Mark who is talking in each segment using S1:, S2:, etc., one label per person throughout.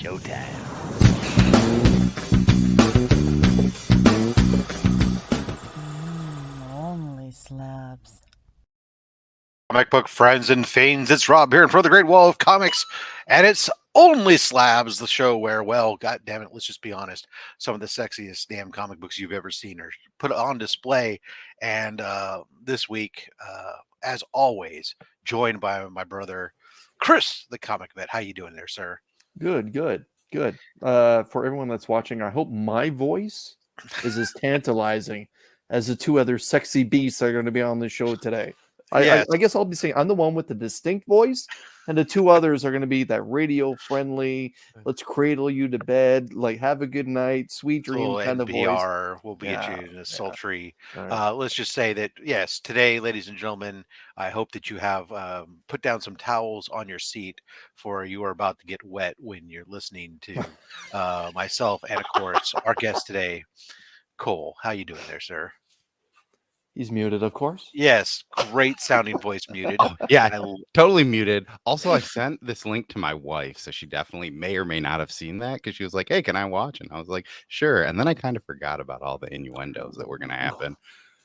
S1: showtime.
S2: Only slabs.
S1: Comic book friends and fiends, it's Rob here in front of the Great Wall of Comics, and it's Only Slabs, the show where, well, god damn it, let's just be honest, some of the sexiest damn comic books you've ever seen are put on display. And this week, as always, joined by my brother Chris, the comic vet. How you doing there, sir?
S3: Good. For everyone that's watching, I hope my voice is as tantalizing as the two other sexy beasts that are going to be on the show today.
S1: Yes.
S3: I guess I'll be saying I'm the one with the distinct voice, and the two others are going to be that radio friendly, let's cradle you to bed, like have a good night, sweet dream kind of voice.
S1: NPR will be
S3: Yeah,
S1: at you in a sultry.
S3: Right.
S1: Let's just say that, yes, today, ladies and gentlemen, I hope that you have put down some towels on your seat, for you are about to get wet when you're listening to myself and, of course, our guest today, Cole. How you doing there, sir?
S3: He's muted, of course.
S1: Yes, great sounding voice muted.
S4: Oh, yeah, totally muted. Also, I sent this link to my wife, so she definitely may or may not have seen that, because she was like, hey, can I watch? And I was like, sure. And then I kind of forgot about all the innuendos that were going to happen.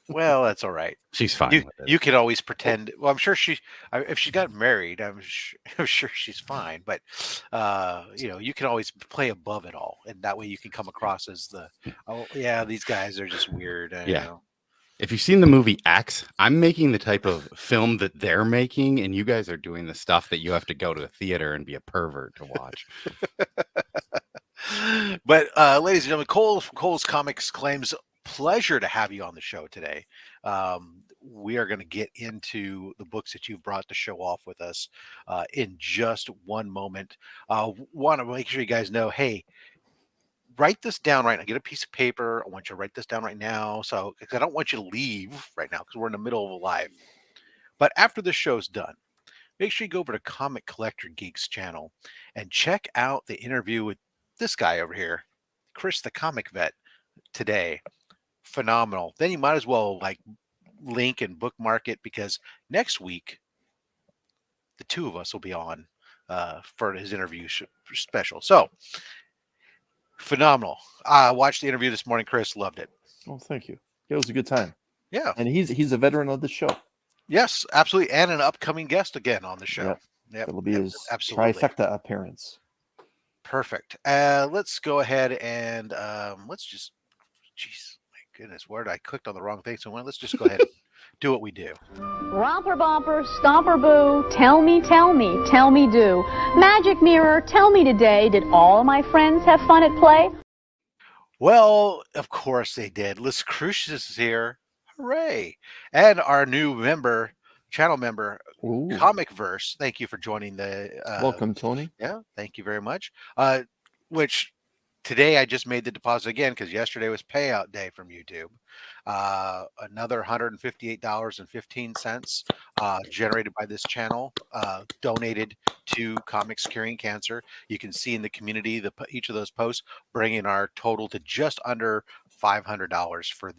S1: Well, that's all right.
S4: She's fine
S1: You,
S4: with it.
S1: you can always pretend. Well, I'm sure if she got married, I'm sure she's fine. But you can always play above it all, and that way you can come across as the, oh yeah, these guys are just weird.
S4: Yeah. If you've seen the movie X, I'm making the type of film that they're making, and you guys are doing the stuff that you have to go to a theater and be a pervert to watch.
S1: But ladies and gentlemen, Cole's Comics claims pleasure to have you on the show today. We are going to get into the books that you've brought to show off with us in just one moment. Want to make sure you guys know, hey, write this down right now. Get a piece of paper. I want you to write this down right now. So, because I don't want you to leave right now, because we're in the middle of a live. But after the show's done, make sure you go over to Comic Collector Geeks channel and check out the interview with this guy over here, Chris, the comic vet, today. Phenomenal. Then you might as well link and bookmark it, because next week the two of us will be on for his interview special. So phenomenal. I watched the interview this morning, Chris. Loved it.
S3: Oh, thank you. It was a good time.
S1: Yeah.
S3: And he's a veteran of the show.
S1: Yes, absolutely. And an upcoming guest again on the show.
S3: Yep. It'll be his
S1: absolutely
S3: trifecta appearance.
S1: Perfect. Let's go ahead and let's just, jeez, my goodness, where did I clicked on the wrong thing? So let's just go ahead and do what we do.
S5: Romper bumper, stomper boo, tell me do. Magic mirror, tell me today, did all my friends have fun at play?
S1: Well, of course they did. Liz Crucius is here. Hooray. And our new channel member,
S3: Ooh.
S1: Comic Verse. Thank you for joining the
S3: welcome, Tony.
S1: Yeah, thank you very much. Which today I just made the deposit again, because yesterday was payout day from YouTube. Another $158.15 generated by this channel, donated to Comics Curing Cancer. You can see in the community each of those posts bringing our total to just under $500 for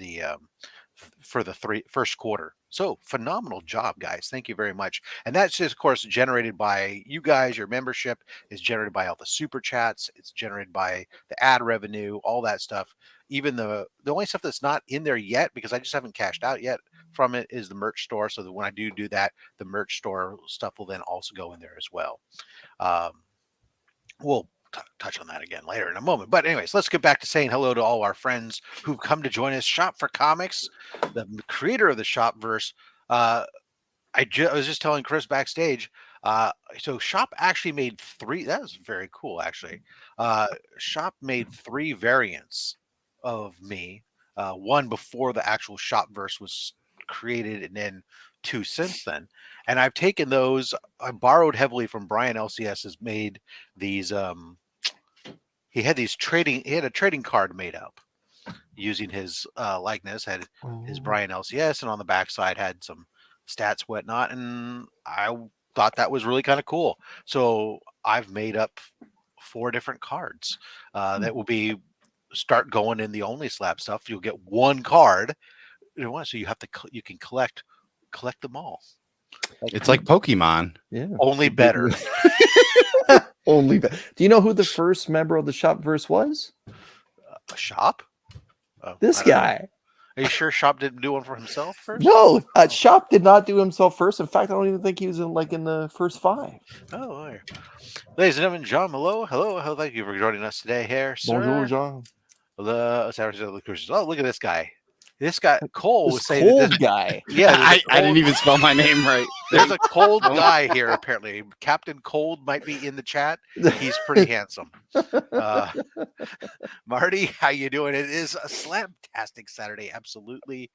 S1: the first quarter. So phenomenal job, guys. Thank you very much. And that's just, of course, generated by you guys. Your membership is generated by all the super chats. It's generated by the ad revenue, all that stuff. Even the only stuff that's not in there yet, because I just haven't cashed out yet from it, is the merch store. So that when I do that, the merch store stuff will then also go in there as well. We'll touch on that again later in a moment. But anyways, let's get back to saying hello to all our friends who've come to join us. Shop for Comics, the creator of the Shopverse. I was just telling Chris backstage. So Shop actually made 3. That was very cool, actually. Shop made 3 variants of me. One before the actual Shopverse was created, and then 2 since then. And I've taken those. I borrowed heavily from Brian LCS. Has made these. He had a trading card made up using his likeness, had his Brian LCS, and on the backside had some stats, whatnot. And I thought that was really kind of cool. So I've made up 4 different cards that will start going in the OnlySlabs stuff. You'll get 1 card, so you can collect them all.
S4: It's like Pokemon.
S3: Yeah.
S1: Only better.
S3: Only that. Do you know who the first member of the Shopverse was?
S1: A shop? Oh,
S3: This
S1: I don't know.
S3: guy.
S1: Are you sure Shop didn't do one for himself first?
S3: No, Shop did not do himself first. In fact, I don't even think he was in the first 5.
S1: Oh, all right. Ladies and gentlemen, John, hello. Thank you for joining us today here, sir.
S3: Bonjour, Jean.
S1: Oh, look at this guy. This guy, Cole, was
S3: This
S1: saying that
S3: cold
S1: this,
S3: guy.
S1: yeah, there's a
S4: I didn't
S1: cold-
S4: even spell my name right.
S1: There's a cold guy here, apparently. Captain Cold might be in the chat. He's pretty handsome. Marty, how you doing? It is a slabtastic Saturday, absolutely.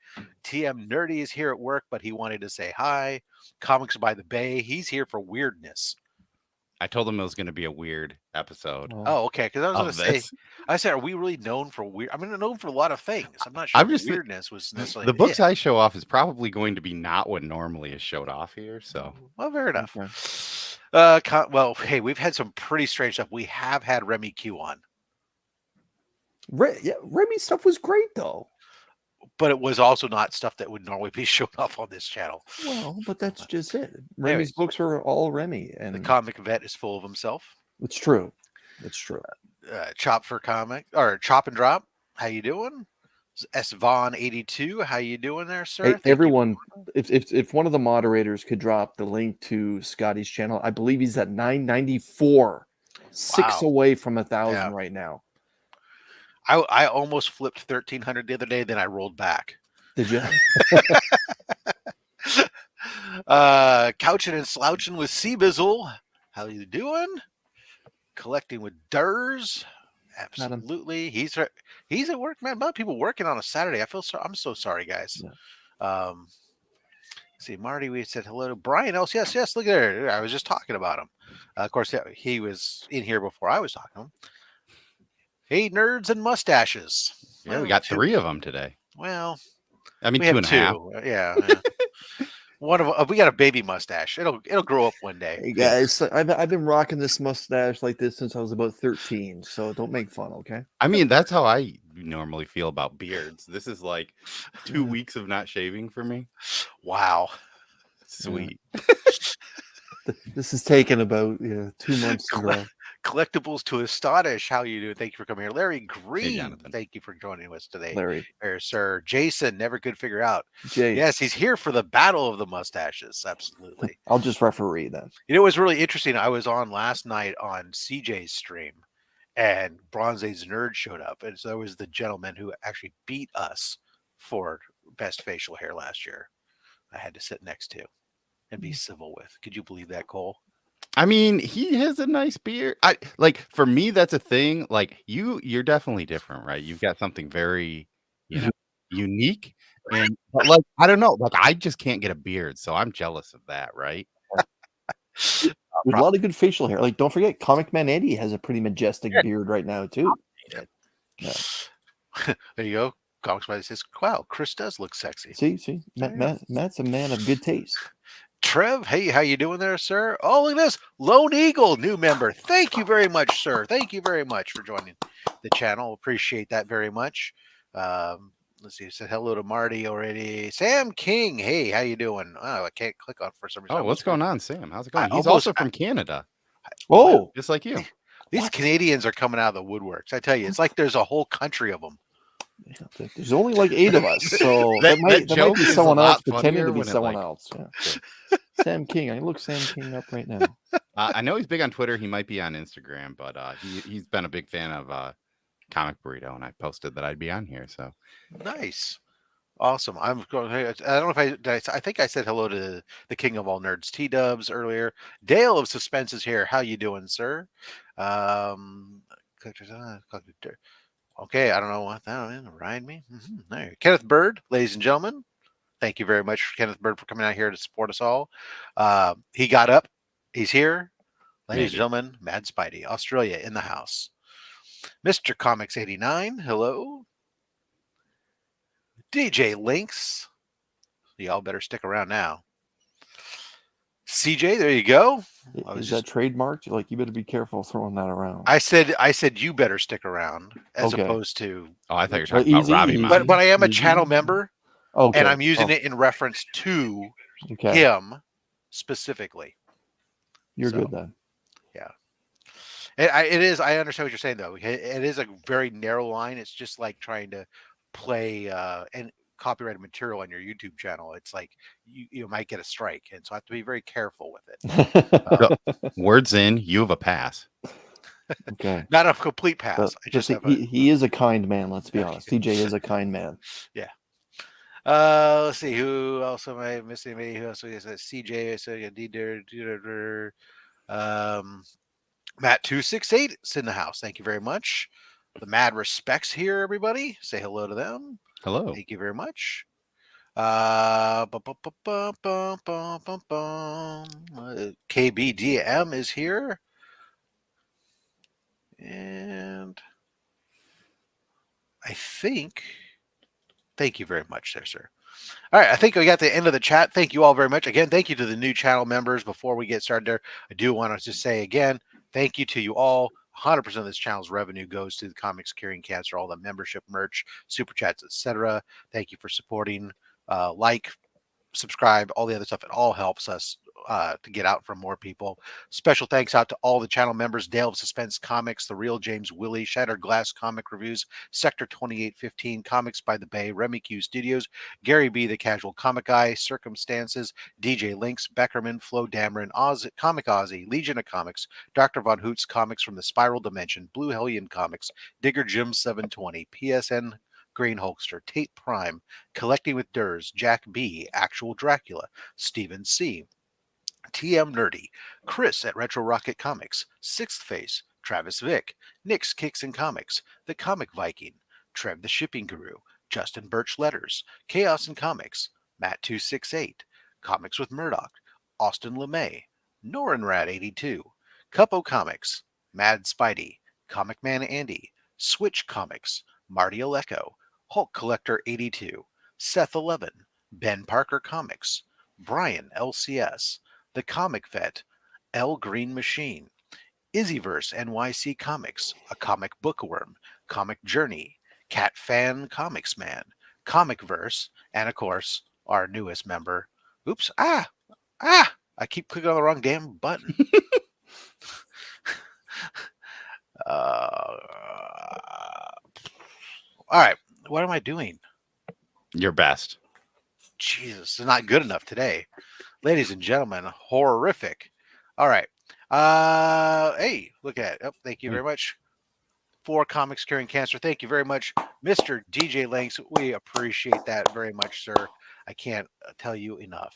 S1: TM Nerdy is here at work, but he wanted to say hi. Comics by the Bay, he's here for weirdness.
S4: I told him it was going to be a weird episode.
S1: Oh, okay. Because I was going
S4: of
S1: to say,
S4: this.
S1: I said, are we really known for weird? I mean, known for a lot of things. I'm not sure
S4: I'm just
S1: weirdness was necessarily
S4: The books
S1: it.
S4: I show off is probably going to be not what normally is showed off here. So
S1: Well, fair enough.
S3: Okay.
S1: Well, hey, we've had some pretty strange stuff. We have had Remy Q on,
S3: Remy stuff was great though.
S1: but it was also not stuff that would normally be shown off on this channel.
S3: Well, but that's just it. Remy's books are all Remy, and
S1: The comic vet is full of himself.
S3: it's true. It's true.
S1: Chop for comic or Chop and Drop. How you doing? S Vaughn 82. How you doing there, sir?
S3: Hey,
S1: Thank you.
S3: everyone, if one of the moderators could drop the link to Scotty's channel, I believe he's at 994, 6
S1: Wow.
S3: away from 1,000
S1: Yeah.
S3: right now.
S1: I almost flipped 1,300 the other day, then I rolled back.
S3: Did you?
S1: Couching and slouching with Seabizzle. How you doing? Collecting with Durs. Absolutely. He's at work, man. A lot of people working on a Saturday. I'm so sorry, guys.
S3: Yeah.
S1: See, Marty, we said hello to Brian else. Yes. Look at there. I was just talking about him. Of course, he was in here before I was talking to him. Hey, nerds and mustaches.
S4: yeah,
S1: Well,
S4: we got
S1: two-
S4: 3 of them today.
S1: Well,
S4: I mean,
S1: we
S4: two
S1: have
S4: and a half.
S1: two. Yeah. One of we got a baby mustache. It'll grow up one day.
S3: Hey guys, I've been rocking this mustache like this since I was about 13. So don't make fun, okay?
S4: I mean, that's how I normally feel about beards. This is like 2 weeks of not shaving for me.
S1: Wow.
S4: Sweet.
S3: This is taking about 2 months to grow.
S1: Collectibles to astonish. How you doing? Thank you for coming here, Larry Green.
S4: Jonathan.
S1: Thank you for joining us today,
S3: Larry,
S1: sir. Jason never could figure out.
S3: Jay,
S1: Yes, he's here for the battle of the mustaches. Absolutely.
S3: I'll just referee then.
S1: You know, it was really interesting. I was on last night on CJ's stream, and Bronze Age Nerd showed up, and so there was the gentleman who actually beat us for best facial hair last year. I had to sit next to and be civil with. Could you believe that, Cole?
S4: I mean, he has a nice beard. For me, that's a thing. Like you're definitely different, right? You've got something very, unique. And but like, I don't know, like I just can't get a beard, so I'm jealous of that, right?
S3: There's a lot of good facial hair. Like, don't forget, Comic Man Eddie has a pretty majestic beard right now too.
S1: There you go. Comics by says, "Wow, Chris does look sexy."
S3: See, Matt's a man of good taste.
S1: Trev, hey, how you doing there, sir? Oh, look at this. Lone Eagle, new member. Thank you very much, sir. Thank you very much for joining the channel. Appreciate that very much. Let's see. Said hello to Marty already. Sam King, hey, how you doing? Oh, I can't click on for some reason.
S4: Oh, what's going on, Sam? How's it
S1: I
S4: going? He's
S1: almost-
S4: also from Canada,
S3: Oh,
S4: just like you.
S1: These Canadians are coming out of the woodworks. I tell you, it's like there's a whole country of them.
S3: there's only like 8 of us, so
S4: That
S3: that might
S4: joke
S3: be
S4: is a
S3: someone
S4: lot
S3: else pretending
S4: funnier
S3: to be
S4: when it,
S3: someone
S4: like-
S3: else. Yeah. Sam King, I look Sam King up right now.
S4: I know he's big on Twitter. He might be on Instagram, but he's been a big fan of Comic Burrito, and I posted that I'd be on here. So
S1: Nice. Awesome. I'm going. I don't know if I think I said hello to the king of all nerds, T Dubs, earlier. Dale of Suspense is here. How you doing, sir? Okay, I don't know what that is. Ride me. There. Kenneth Bird, ladies and gentlemen. Thank you very much, Kenneth Bird, for coming out here to support us all. He got up. He's here. Ladies and gentlemen, Mad Spidey, Australia in the house. Mr. Comics 89, hello. DJ Lynx. Y'all better stick around now. CJ, there you go.
S3: Is that trademarked? Like, you better be careful throwing that around.
S1: I said you better stick around as
S3: Okay.
S1: opposed to.
S4: I thought you were
S3: Well,
S4: talking about
S3: easy,
S4: Robbie.
S3: easy.
S4: Mountain.
S1: But I am a
S3: Easy.
S1: channel member,
S3: Okay.
S1: and I'm using
S3: Oh,
S1: it in reference to
S3: Okay.
S1: him specifically.
S3: You're
S1: so.
S3: good then.
S1: It is. I understand what you're saying, though. It is a very narrow line. It's just like trying to play and copyrighted material on your YouTube channel. It's like you might get a strike, and so I have to be very careful with it.
S4: Words in, you have a pass.
S3: Okay.
S1: Not a complete pass. I just have
S3: he is a kind man. Let's be honest. TJ is a kind man.
S1: Yeah. Let's see. Who else am I missing? Me? Who else is that? CJ. So Matt 268 is in the house. Thank you very much. The mad respects here, everybody. Say hello to them.
S4: Hello.
S1: Thank you very much. KBDM is here. And I think, thank you very much there, sir. All right, I think we got the end of the chat. Thank you all very much. Again, thank you to the new channel members. Before we get started there, I do want to just say again, thank you to you all. 100% of this channel's revenue goes to the Comics Curing Cancer, all the membership merch, super chats, etc. Thank you for supporting. Like, subscribe, all the other stuff. It all helps us to get out from more people. Special thanks out to all the channel members: Dale of Suspense Comics, The Real James Willie, Shattered Glass Comic Reviews, Sector 2815, Comics by the Bay, Remy Q Studios, Gary B, The Casual Comic Guy, Circumstances, DJ Links, Beckerman, Flo Dameron, Comic Ozzy, Legion of Comics, Dr. Von Hoots Comics from the Spiral Dimension, Blue Hellion Comics, Digger Jim 720, PSN Green Hulkster, Tate Prime, Collecting with Durs, Jack B, Actual Dracula, Stephen C, TM Nerdy, Chris at Retro Rocket Comics, Sixth Face, Travis Vick, Nick's Kicks and Comics, The Comic Viking, Trev the Shipping Guru, Justin Birch Letters, Chaos and Comics, Matt268, Comics with Murdoch, Austin LeMay, Norenrad82, Cupo Comics, Mad Spidey, Comic Man Andy, Switch Comics, Marty Aleko, Hulk Collector 82, Seth 11, Ben Parker Comics, Brian LCS, The Comic Vet, L Green Machine, Izzyverse NYC Comics, A Comic Bookworm, Comic Journey, Cat Fan Comics Man, Comic Verse, and of course, our newest member. Oops, I keep clicking on the wrong damn button. All right, what am I doing?
S4: Your best.
S1: Jesus, it's not good enough today. Ladies and gentlemen, horrific. All right. Hey, look at it. Oh, thank you very much. For Comics Curing Cancer. Thank you very much, Mr. DJ Lanks. We appreciate that very much, sir. I can't tell you enough.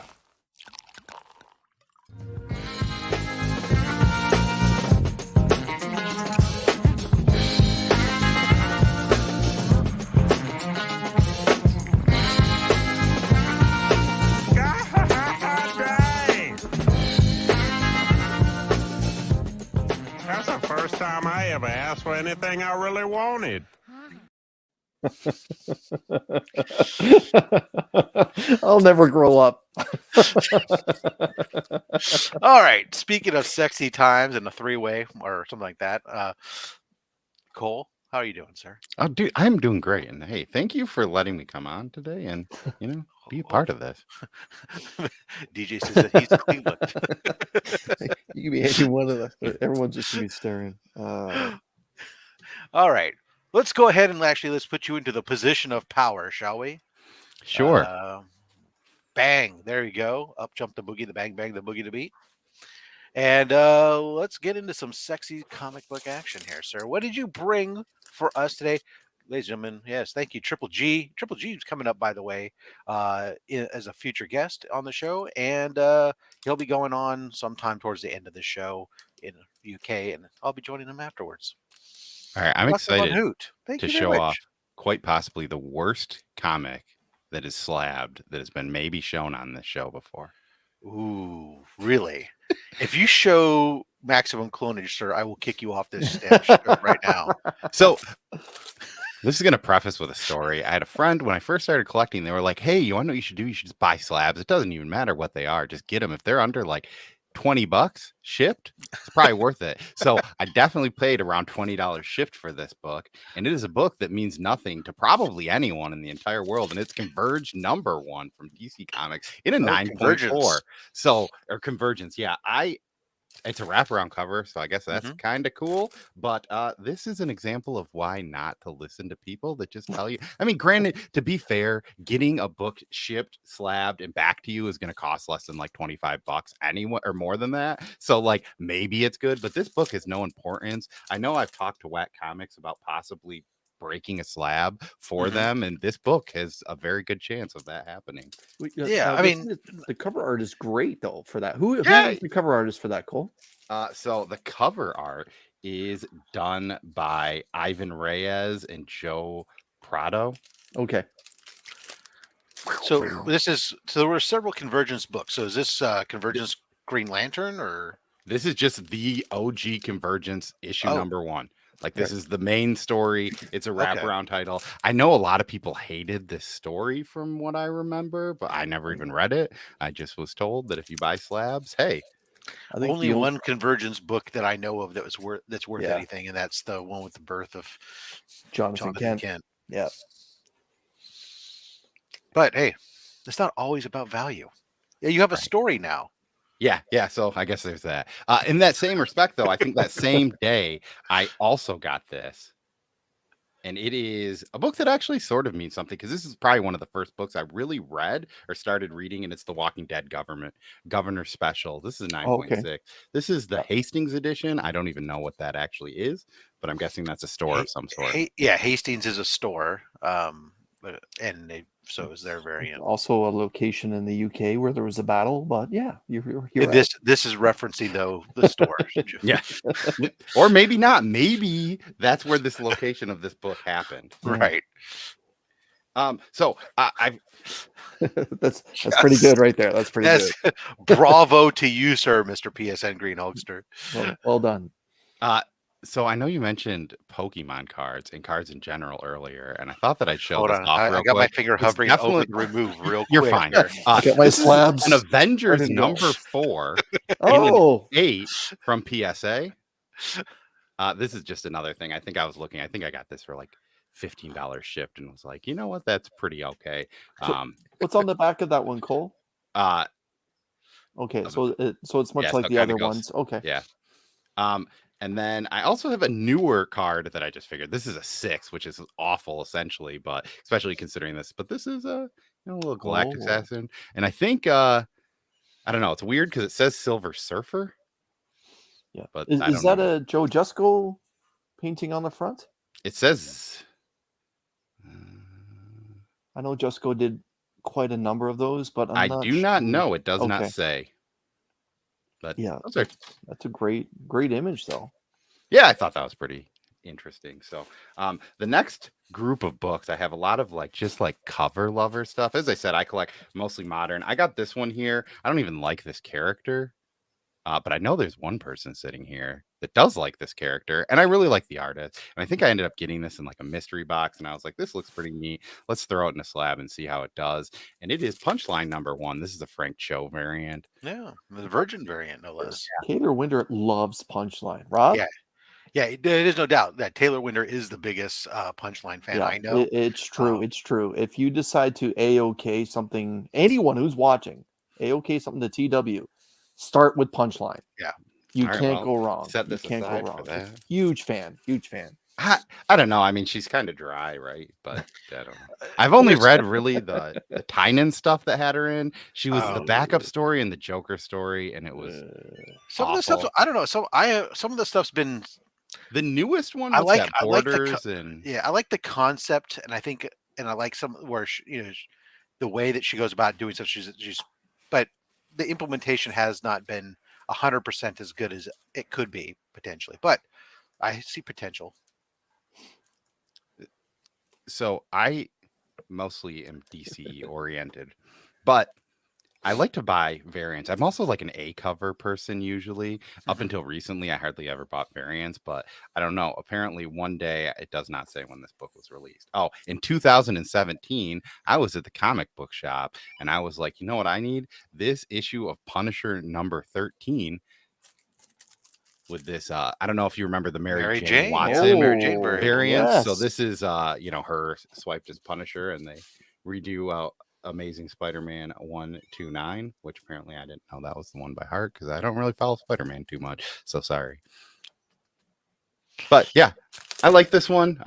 S6: That's the first time I ever asked for anything I really wanted.
S3: I'll never grow up.
S1: All right. Speaking of sexy times and a three-way or something like that, Cole, how are you doing, sir?
S4: Oh, dude, I'm doing great. And hey, thank you for letting me come on today and, be a part of this.
S1: DJ says that he's Cleveland.
S3: You can be any one of the. Everyone's just gonna be staring.
S1: All right. Let's go ahead and let's put you into the position of power, shall we?
S4: Sure.
S1: Bang. There you go. Up jump the boogie, the bang, bang, the boogie, the beat. And let's get into some sexy comic book action here, sir. What did you bring for us today? Ladies and gentlemen, yes, thank you. Triple G. Triple G is coming up, by the way, as a future guest on the show. And he'll be going on sometime towards the end of the show in the UK. And I'll be joining him afterwards.
S4: All right. I'm excited to show
S1: much.
S4: off quite possibly the worst comic that is slabbed that has been maybe shown on this show before.
S1: Ooh, really? If you show maximum clonage, sir, I will kick you off this stage right now.
S4: So this is going to preface with a story. I had a friend when I first started collecting. They were like, hey, you want to know what you should do? You should just buy slabs. It doesn't even matter what they are. Just get them. If they're under like $20 shipped, it's probably worth it. So I definitely paid around $20 shipped for this book. And it is a book that means nothing to probably anyone in the entire world. And it's Converge #1 from DC Comics in a 9.4. So, or Convergence. Yeah. It's a wraparound cover, so I guess that's
S1: Mhm.
S4: kind of cool. But this is an example of why not to listen to people that just tell you. I mean, granted, to be fair, getting a book shipped, slabbed, and back to you is going to cost less than like $25 anyway, or more than that. So, like, maybe it's good, but this book has no importance. I know I've talked to Whack Comics about possibly breaking a slab for
S1: Mhm.
S4: them, and this book has a very good chance of that happening.
S1: Yeah, I mean,
S3: the cover art is great though for that. Who
S4: Yeah.
S3: is the cover artist for that, Cole?
S4: So the cover art is done by Ivan Reyes and Joe Prado.
S3: Okay.
S1: so there were several Convergence books. So is this Convergence Green Lantern or?
S4: This is just the OG Convergence issue
S1: Oh.
S4: number 1. Like, this is the main story. It's a
S1: Okay.
S4: wraparound title. I know a lot of people hated this story from what I remember, but I never even read it. I just was told that if you buy slabs, hey,
S3: I think
S1: Only one Convergence book that I know of that's worth
S3: Yeah.
S1: anything, and that's the one with the birth of
S3: Jonathan
S1: Jonathan
S3: Kent.
S1: Kent.
S3: Yeah.
S1: But hey, it's not always about value. Yeah, you have a story now.
S4: Yeah. So I guess there's that. In that same respect, though, I think that same day I also got this, and it is a book that actually sort of means something because this is probably one of the first books I really read or started reading, and it's the Walking Dead Governor Special. This is 9.6.
S3: okay.
S4: This is the Hastings edition. I don't even know what that actually is, but I'm guessing that's a store of some sort.
S1: Hastings is a store, so is their variant.
S3: Also a location in the UK where there was a battle, but yeah, you're
S1: And
S3: right.
S1: this is referencing though the store.
S4: Yeah. Or maybe not. Maybe that's where this location of this book happened.
S1: Right.
S4: So I've
S3: that's pretty good right there. That's pretty good.
S1: Bravo to you, sir, Mr. PSN Green Hulkster.
S3: Well done.
S4: So I know you mentioned Pokemon cards and cards in general earlier, and I thought that I'd show
S1: Hold
S4: this
S1: on,
S4: off real
S1: I got my
S4: quick.
S1: finger
S4: It's
S1: hovering over the
S4: definitely-
S1: remove real quick.
S4: You're fine.
S1: here.
S3: Get my
S4: This is
S3: slabs.
S4: an Avengers
S3: Ready to go.
S4: number 4
S3: Oh,
S4: 8 from PSA. This is just another thing. I think I got this for like $15 shipped and was like, you know what, that's pretty okay.
S3: what's on the back of that one, Cole?
S4: Uh
S3: Okay, so it's much
S4: yeah,
S3: like
S4: so
S3: the
S4: it
S3: other
S4: kinda goes-
S3: ones. Okay.
S4: Yeah. And then I also have a newer card that I just figured. This is a 6, which is awful essentially, but especially considering this. But this is a little Galactic
S3: Oh.
S4: Assassin, and I think I don't know. It's weird because it says Silver Surfer.
S3: Yeah.
S4: But
S3: Is
S4: I don't
S3: that
S4: know.
S3: a Joe Jusko painting on the front?
S4: It says.
S3: I know Jusko did quite a number of those, but
S4: I do not
S3: sure.
S4: know. It does
S3: Okay.
S4: not say. But
S3: Yeah,
S4: those are
S3: that's a great image though.
S4: yeah, I thought that was pretty interesting. So the next group of books, I have a lot of just cover lover stuff. As I said, I collect mostly modern. I got this one here. I don't even like this character, but I know there's one person sitting here that does like this character, and I really like the artist. And I think I ended up getting this in like a mystery box, and I was like, this looks pretty neat. Let's throw it in a slab and see how it does. And it is Punchline number 1. This is a Frank Cho variant.
S1: Yeah, the Virgin variant, no less.
S3: Taylor Winder loves Punchline. Rob?
S1: Yeah, there is no doubt that Taylor Winder is the biggest Punchline fan I know.
S3: It's true. It's true. If you decide to AOK something, anyone who's watching, AOK something to TW, start with Punchline.
S1: Yeah.
S3: You
S4: All right,
S3: can't
S4: well,
S3: go wrong.
S4: set
S3: You
S4: this
S3: can't go
S4: aside for
S3: wrong.
S4: that.
S3: Huge fan.
S4: I don't know. I mean, she's kind of dry, right? But I don't know. I've only read really the Tynan stuff that had her in. She was the backup story and the Joker story, and it was
S1: Some of the stuff,
S4: awful.
S1: I don't know. Some of the stuff's been.
S4: The newest one.
S1: I
S4: Was
S1: like-
S4: that
S1: I like the
S4: Borders and
S1: Yeah, I like the concept, and I like some where the way that she goes about doing stuff. But the implementation has not been 100% as good as it could be potentially. But I see potential.
S4: so I mostly am DC oriented, but I like to buy variants. I'm also like an A cover person usually. Up until recently, I hardly ever bought variants, but I don't know. Apparently, one day it does not say when this book was released. Oh, in 2017, I was at the comic book shop and I was like, you know what I need? This issue of Punisher number 13 with this. I don't know if you remember the Mary Jane Watson
S1: Yeah, Mary Jane
S3: Oh,
S1: variant.
S4: variants. So
S3: yes.
S4: this is her swiped as Punisher, and they redo Amazing Spider-Man 129, which apparently I didn't know that was the one by heart because I don't really follow Spider-Man too much. So sorry. But yeah, I like this one.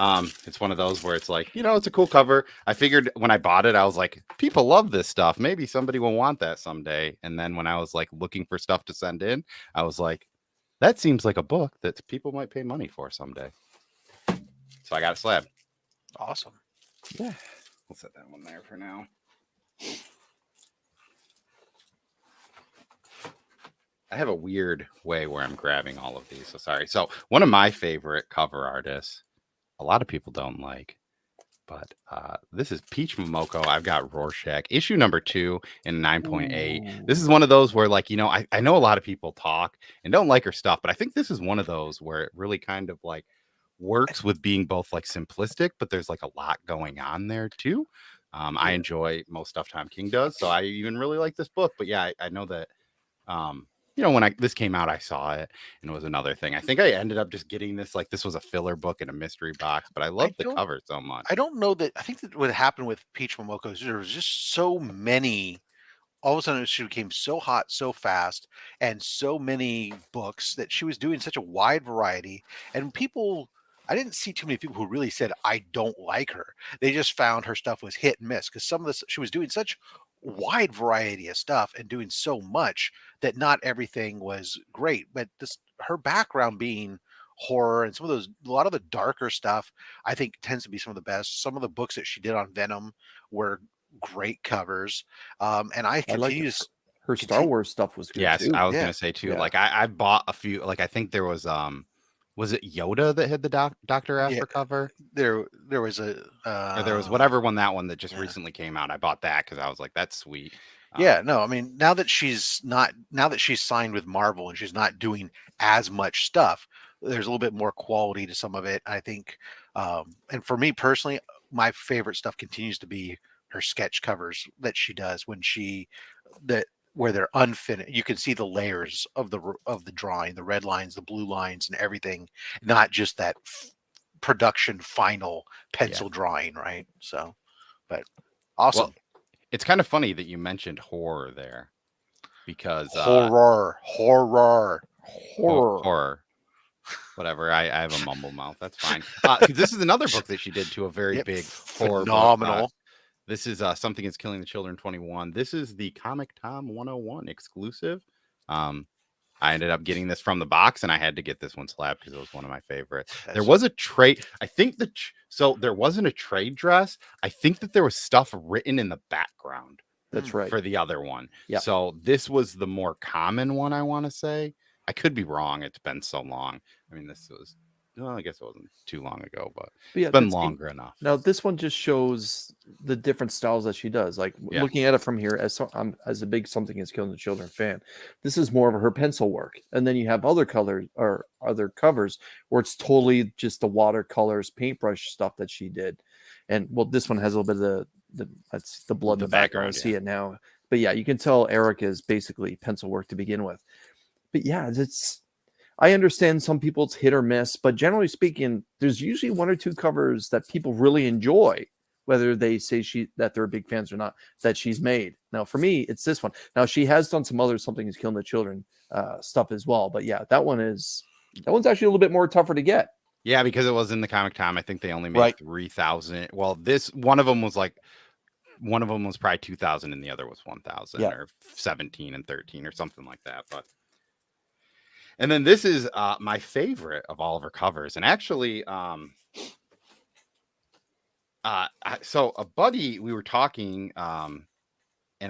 S4: It's one of those where it's like, it's a cool cover. I figured when I bought it, I was like, people love this stuff. Maybe somebody will want that someday. And then when I was like looking for stuff to send in, I was like, that seems like a book that people might pay money for someday. So I got a slab.
S1: Awesome.
S3: Yeah.
S4: We'll set that one there for now. I have a weird way where I'm grabbing all of these. So sorry. So one of my favorite cover artists, a lot of people don't like, but this is Peach Momoko. I've got Rorschach, issue number 2 in 9.8. This is one of those where, like, I know a lot of people talk and don't like her stuff, but I think this is one of those where it really kind of like works with being both like simplistic, but there's like a lot going on there too. I enjoy most stuff Tom King does, so I even really like this book. But yeah, I know that when this came out, I saw it and it was another thing. I think I ended up just getting this, like, this was a filler book in a mystery box, but I love the cover so much.
S1: I don't know that. I think that what happened with Peach Momoko is there was just so many. All of a sudden, she became so hot so fast, and so many books that she was doing such a wide variety. And people, I didn't see too many people who really said, I don't like her. They just found her stuff was hit and miss because some of this, she was doing such wide variety of stuff and doing so much that not everything was great. But her background being horror and some of those, a lot of the darker stuff, I think tends to be some of the best. Some of the books that she did on Venom were great covers. And I continue to.
S3: Her Star Wars stuff was good.
S4: Yes,
S3: too.
S4: I was gonna say too. Yeah. Like I bought a few. Like I think there was it Yoda that had the Dr. Asher cover?
S1: There was a
S4: or there was whatever one that just recently came out. I bought that because I was like, that's sweet.
S1: Yeah, no, I mean, now that she's signed with Marvel and she's not doing as much stuff, there's a little bit more quality to some of it. I think, and for me personally, my favorite stuff continues to be her sketch covers that she does where they're unfinished. You can see the layers of the drawing, the red lines, the blue lines, and everything, not just that production final pencil drawing, right? So, but awesome.
S4: Well, it's kind of funny that you mentioned horror there, because
S1: horror.
S4: Whatever. I have a mumble mouth. That's fine. This is another book that she did to a very big horror
S1: phenomenal
S4: book. This is Something Is Killing the Children 21. This is the Comic Tom 101 exclusive. I ended up getting this from the box, and I had to get this one slab because it was one of my favorites. There was a trade. I think there wasn't a trade dress. I think that there was stuff written in the background.
S3: That's right.
S4: For the other one.
S3: Yeah.
S4: So this was the more common one, I want to say. I could be wrong. It's been so long. I mean, this was, well, I guess it wasn't too long ago, but it's been longer enough.
S3: Now, this one just shows the different styles that she does. Like looking at it from here, as a big Something Is Killing the Children fan, this is more of her pencil work. And then you have other colors or other covers where it's totally just the watercolors, paintbrush stuff that she did. And well, this one has a little bit of that's the blood in the background. See it now. But yeah, you can tell Eric is basically pencil work to begin with. But yeah, I understand some people it's hit or miss, but generally speaking, there's usually one or two covers that people really enjoy, whether they say that they're big fans or not, that she's made. Now, for me, it's this one. Now, she has done some other Something Is Killing the Children stuff as well. But yeah, that one's actually a little bit more tougher to get.
S4: Yeah, because it was in the Comic Tom. I think they only made 3,000. Well, one of them was probably 2,000 and the other was 1,000 or 17 and 13 or something like that. And then this is my favorite of all of her covers. And actually, so a buddy, we were talking, and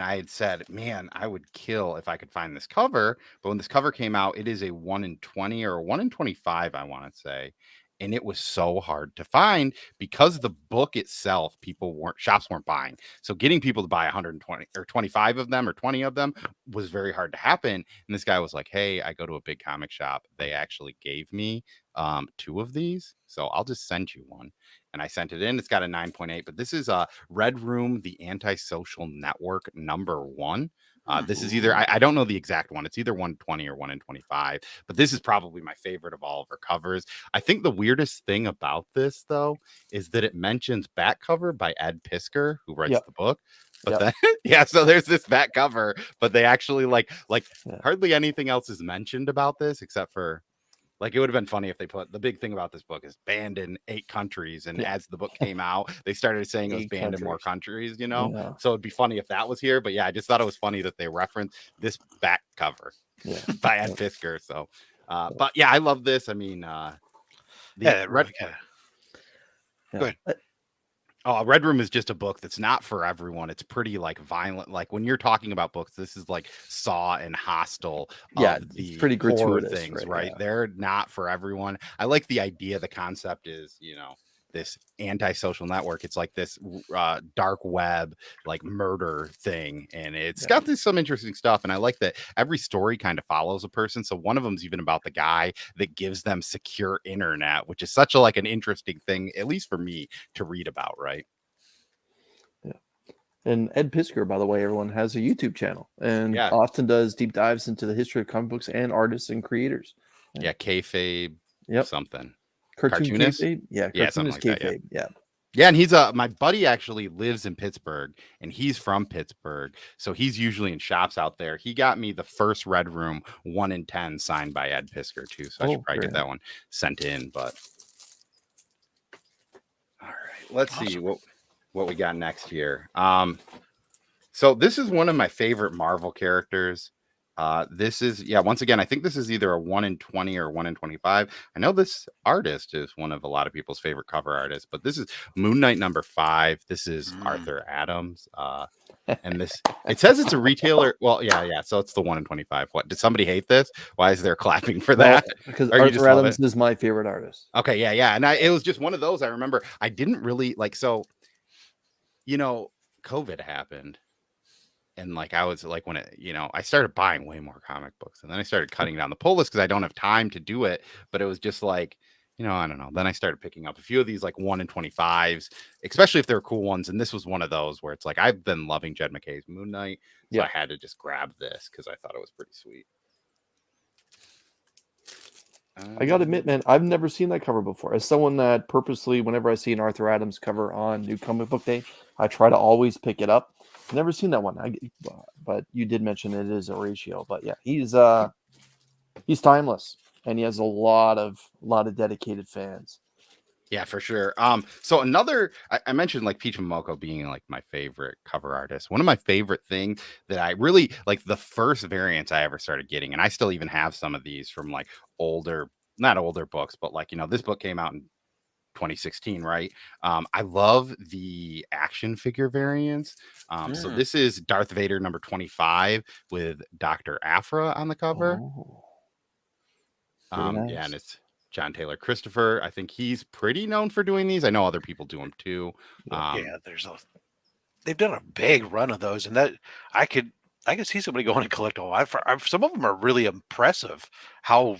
S4: I had said, man, I would kill if I could find this cover. But when this cover came out, it is a 1 in 20 or 1 in 25, I want to say. And it was so hard to find because the book itself, shops weren't buying. So getting people to buy 120 or 25 of them or 20 of them was very hard to happen. And this guy was like, hey, I go to a big comic shop. They actually gave me 2 of these. So I'll just send you one. And I sent it in. It's got a 9.8, but this is Red Room, the Antisocial Network #1. This is either, I don't know the exact one. It's either 120 or 1 in 25, but this is probably my favorite of all of her covers. I think the weirdest thing about this, though, is that it mentions back cover by Ed Piskor, who writes the book. But then, yeah, so there's this back cover, but they actually like
S3: Yeah.
S4: hardly anything else is mentioned about this except for like it would have been funny if they put the big thing about this book is banned in 8 countries, and as the book came out, they started saying it was
S3: 8
S4: banned in more countries, you know.
S3: Yeah.
S4: So it'd be funny if that was here, but yeah, I just thought it was funny that they referenced this back cover by Ed Piskor. So, but yeah, I love this. I mean,
S1: Yeah, really kind of. Good.
S4: Oh, Red Room is just a book that's not for everyone. It's pretty like violent. Like when you're talking about books, this is like Saw and Hostel.
S3: Yeah,
S4: the
S3: it's pretty
S4: horror
S3: gratuitous,
S4: things,
S3: right?
S4: right? They're not for everyone. I like the idea. The concept is, you know, this anti-social network. It's like this dark web, like murder thing, and it's got some interesting stuff. And I like that every story kind of follows a person. So one of them's even about the guy that gives them secure internet, which is such a like an interesting thing, at least for me, to read about, right?
S3: Yeah. And Ed Piskor, by the way, everyone has a YouTube channel and often does deep dives into the history of comic books and artists and creators.
S4: Yeah, kayfabe, something.
S3: Cartoonist? Yeah,
S4: something
S3: cartoonist
S4: like
S3: kayfabe.
S4: that, yeah, and he's my buddy actually lives in Pittsburgh, and he's from Pittsburgh, so he's usually in shops out there. He got me the first Red Room 1 in 10 signed by Ed Piskor too, so I should probably get that one sent in. But all right, let's see what we got next here. So this is one of my favorite Marvel characters. This is, once again, I think this is either a 1 in 20 or 1 in 25. I know this artist is one of a lot of people's favorite cover artists, but this is Moon Knight #5. This is Arthur Adams. And this, it says it's a retailer. Well, yeah. So it's the 1 in 25. What, did somebody hate this? Why is there clapping for that?
S3: Because Arthur Adams is my favorite artist.
S4: Okay. Yeah. And it was just one of those. I remember I didn't really like, so, you know, COVID happened. And like I was like when it, you know, I started buying way more comic books, and then I started cutting down the pull list because I don't have time to do it. But it was just like, you know, I don't know. Then I started picking up a few of these like 1 in 25s, especially if they're cool ones. And this was one of those where it's like I've been loving Jed MacKay's Moon Knight, so I had to just grab this because I thought it was pretty sweet.
S3: I gotta admit, man, I've never seen that cover before. As someone that purposely, whenever I see an Arthur Adams cover on New Comic Book Day, I try to always pick it up. Never seen that one. But you did mention it is a ratio. But yeah, he's timeless, and he has a lot of dedicated fans.
S4: Yeah, for sure. So another, I mentioned like Peach Momoko being like my favorite cover artist. One of my favorite things that I really like, the first variants I ever started getting, and I still even have some of these from like not older books, but like, you know, this book came out in 2016, right? I love the action figure variants. So this is Darth Vader #25 with Dr. Aphra on the cover.
S3: Nice.
S4: Yeah, and it's John Taylor Christopher. I think he's pretty known for doing these. I know other people do them too.
S1: They've done a big run of those, and that I could see somebody going and collect all. Some of them are really impressive. How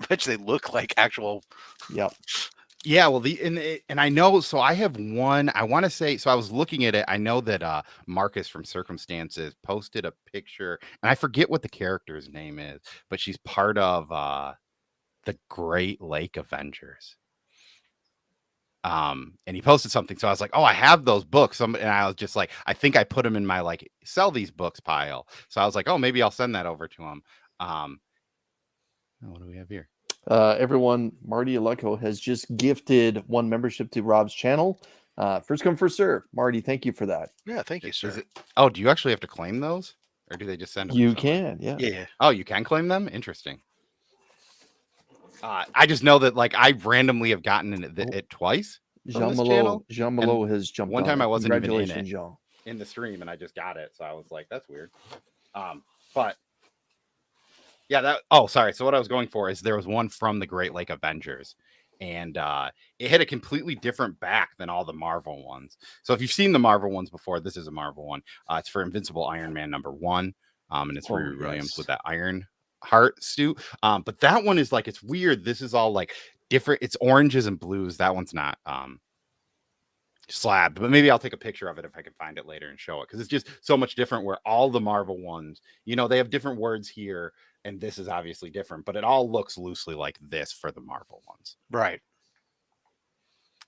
S1: much they look like actual.
S4: Yeah, well, and I know, so I have one, I want to say, so I was looking at it. I know that Marcus from Circumstances posted a picture, and I forget what the character's name is, but she's part of the Great Lake Avengers. And he posted something, so I was like, oh, I have those books. And I was just like, I think I put them in my like sell these books pile. So I was like, oh, maybe I'll send that over to him. What do we have here?
S3: Everyone, Marty Aleko has just gifted 1 membership to Rob's channel. First come, first serve. Marty, thank you for that.
S1: Yeah, thank you, sir.
S4: Oh, do you actually have to claim those, or do they just send them?
S3: You can, yeah.
S4: Oh, you can claim them. Interesting. I just know that like I randomly have gotten it twice.
S3: Jean Malo has jumped.
S4: One time I wasn't even in it
S3: Jean.
S4: in the stream, and I just got it, so I was like, that's weird. But yeah, sorry. So what I was going for is there was one from the Great Lake Avengers, and it had a completely different back than all the Marvel ones. So if you've seen the Marvel ones before, this is a Marvel one. It's for Invincible Iron Man #1, and it's Riri Williams with that Iron Heart suit. But that one is like, it's weird. This is all like different. It's oranges and blues. That one's not slabbed, but maybe I'll take a picture of it if I can find it later and show it, because it's just so much different. Where all the Marvel ones, you know, they have different words here, and this is obviously different, but it all looks loosely like this for the Marvel ones,
S1: right?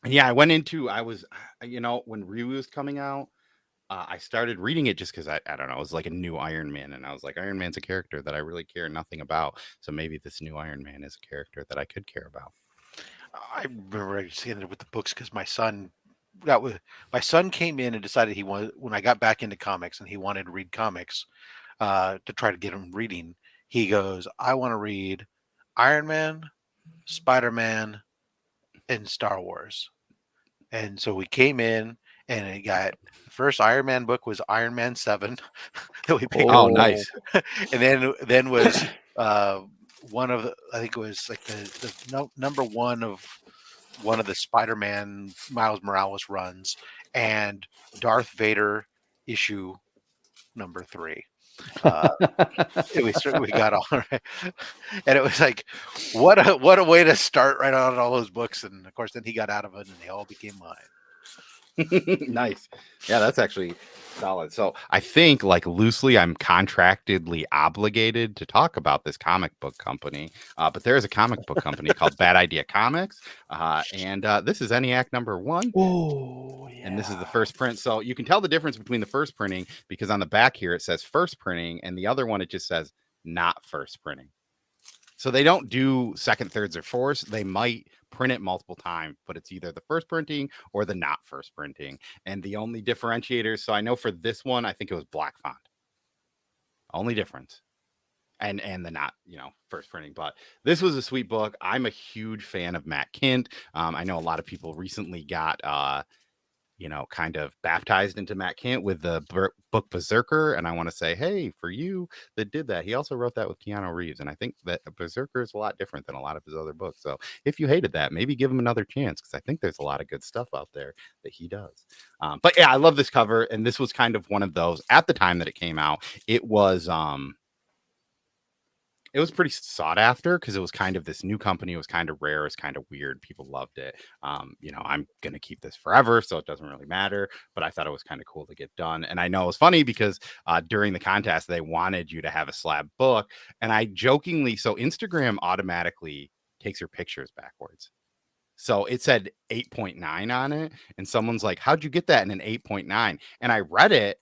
S4: And yeah, I was, you know, when Riri was coming out, I started reading it just because I don't know, it was like a new Iron Man, and I was like, Iron Man's a character that I really care nothing about, so maybe this new Iron Man is a character that I could care about.
S1: I remember seeing it with the books because my son came in and decided he wanted, when I got back into comics and he wanted to read comics to try to get him reading. He goes, I want to read Iron Man, Spider-Man, and Star Wars. And so we came in and it got the first Iron Man book was Iron Man 7 that we picked
S4: Oh,
S1: up.
S4: nice.
S1: And then was one of the, I think it was like the number one of one of the Spider-Man Miles Morales runs, and Darth Vader issue number 3. We got all right, and it was like, what a way to start right on all those books. And of course, then he got out of it, and they all became mine.
S4: Nice. Yeah, that's actually solid. So I think, like, loosely, I'm contractedly obligated to talk about this comic book company, but there is a comic book company called Bad Idea Comics, and this is ENIAC number 1.
S3: Oh, yeah.
S4: And this is the first print. So you can tell the difference between the first printing because on the back here it says first printing, and the other one it just says not first printing. So they don't do second, thirds, or fourths. They might print it multiple times, but it's either the first printing or the not first printing. And the only differentiators, so I know for this one, I think it was black font. Only difference. And the not, first printing. But this was a sweet book. I'm a huge fan of Matt Kindt. I know a lot of people recently got kind of baptized into Matt Kindt with the book Berserker. And I want to say, hey, for you that did that, he also wrote that with Keanu Reeves. And I think that Berserker is a lot different than a lot of his other books. So if you hated that, maybe give him another chance, because I think there's a lot of good stuff out there that he does. But yeah, I love this cover. And this was kind of one of those at the time that it came out. It was pretty sought after because it was kind of this new company. It was kind of rare. It's kind of weird. People loved it. I'm going to keep this forever, so it doesn't really matter. But I thought it was kind of cool to get done. And I know it's funny because during the contest, they wanted you to have a slab book. And I jokingly, so Instagram automatically takes your pictures backwards. So it said 8.9 on it. And someone's like, how'd you get that in an 8.9? And I read it.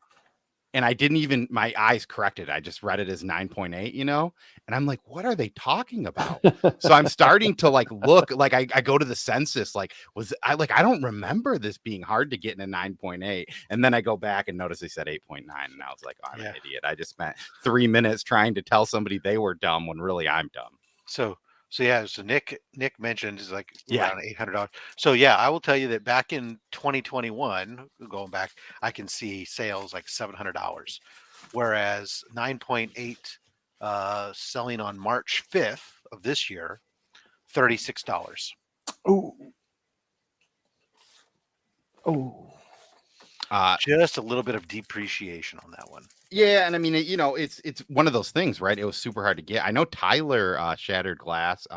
S4: And I didn't even, my eyes corrected. I just read it as 9.8, and I'm like, what are they talking about? So I'm starting to look, I go to the census, I don't remember this being hard to get in a 9.8. And then I go back and notice they said 8.9. And I was like, oh, I'm an idiot. I just spent 3 minutes trying to tell somebody they were dumb when really I'm dumb.
S1: So Nick mentioned is around $800. So yeah, I will tell you that back in 2021, going back, I can see sales like $700, whereas 9.8 selling on March 5th of this year, $36.
S3: Oh.
S1: Just a little bit of depreciation on that one.
S4: Yeah, and I mean, it's one of those things, right? It was super hard to get. I know Tyler Shattered Glass.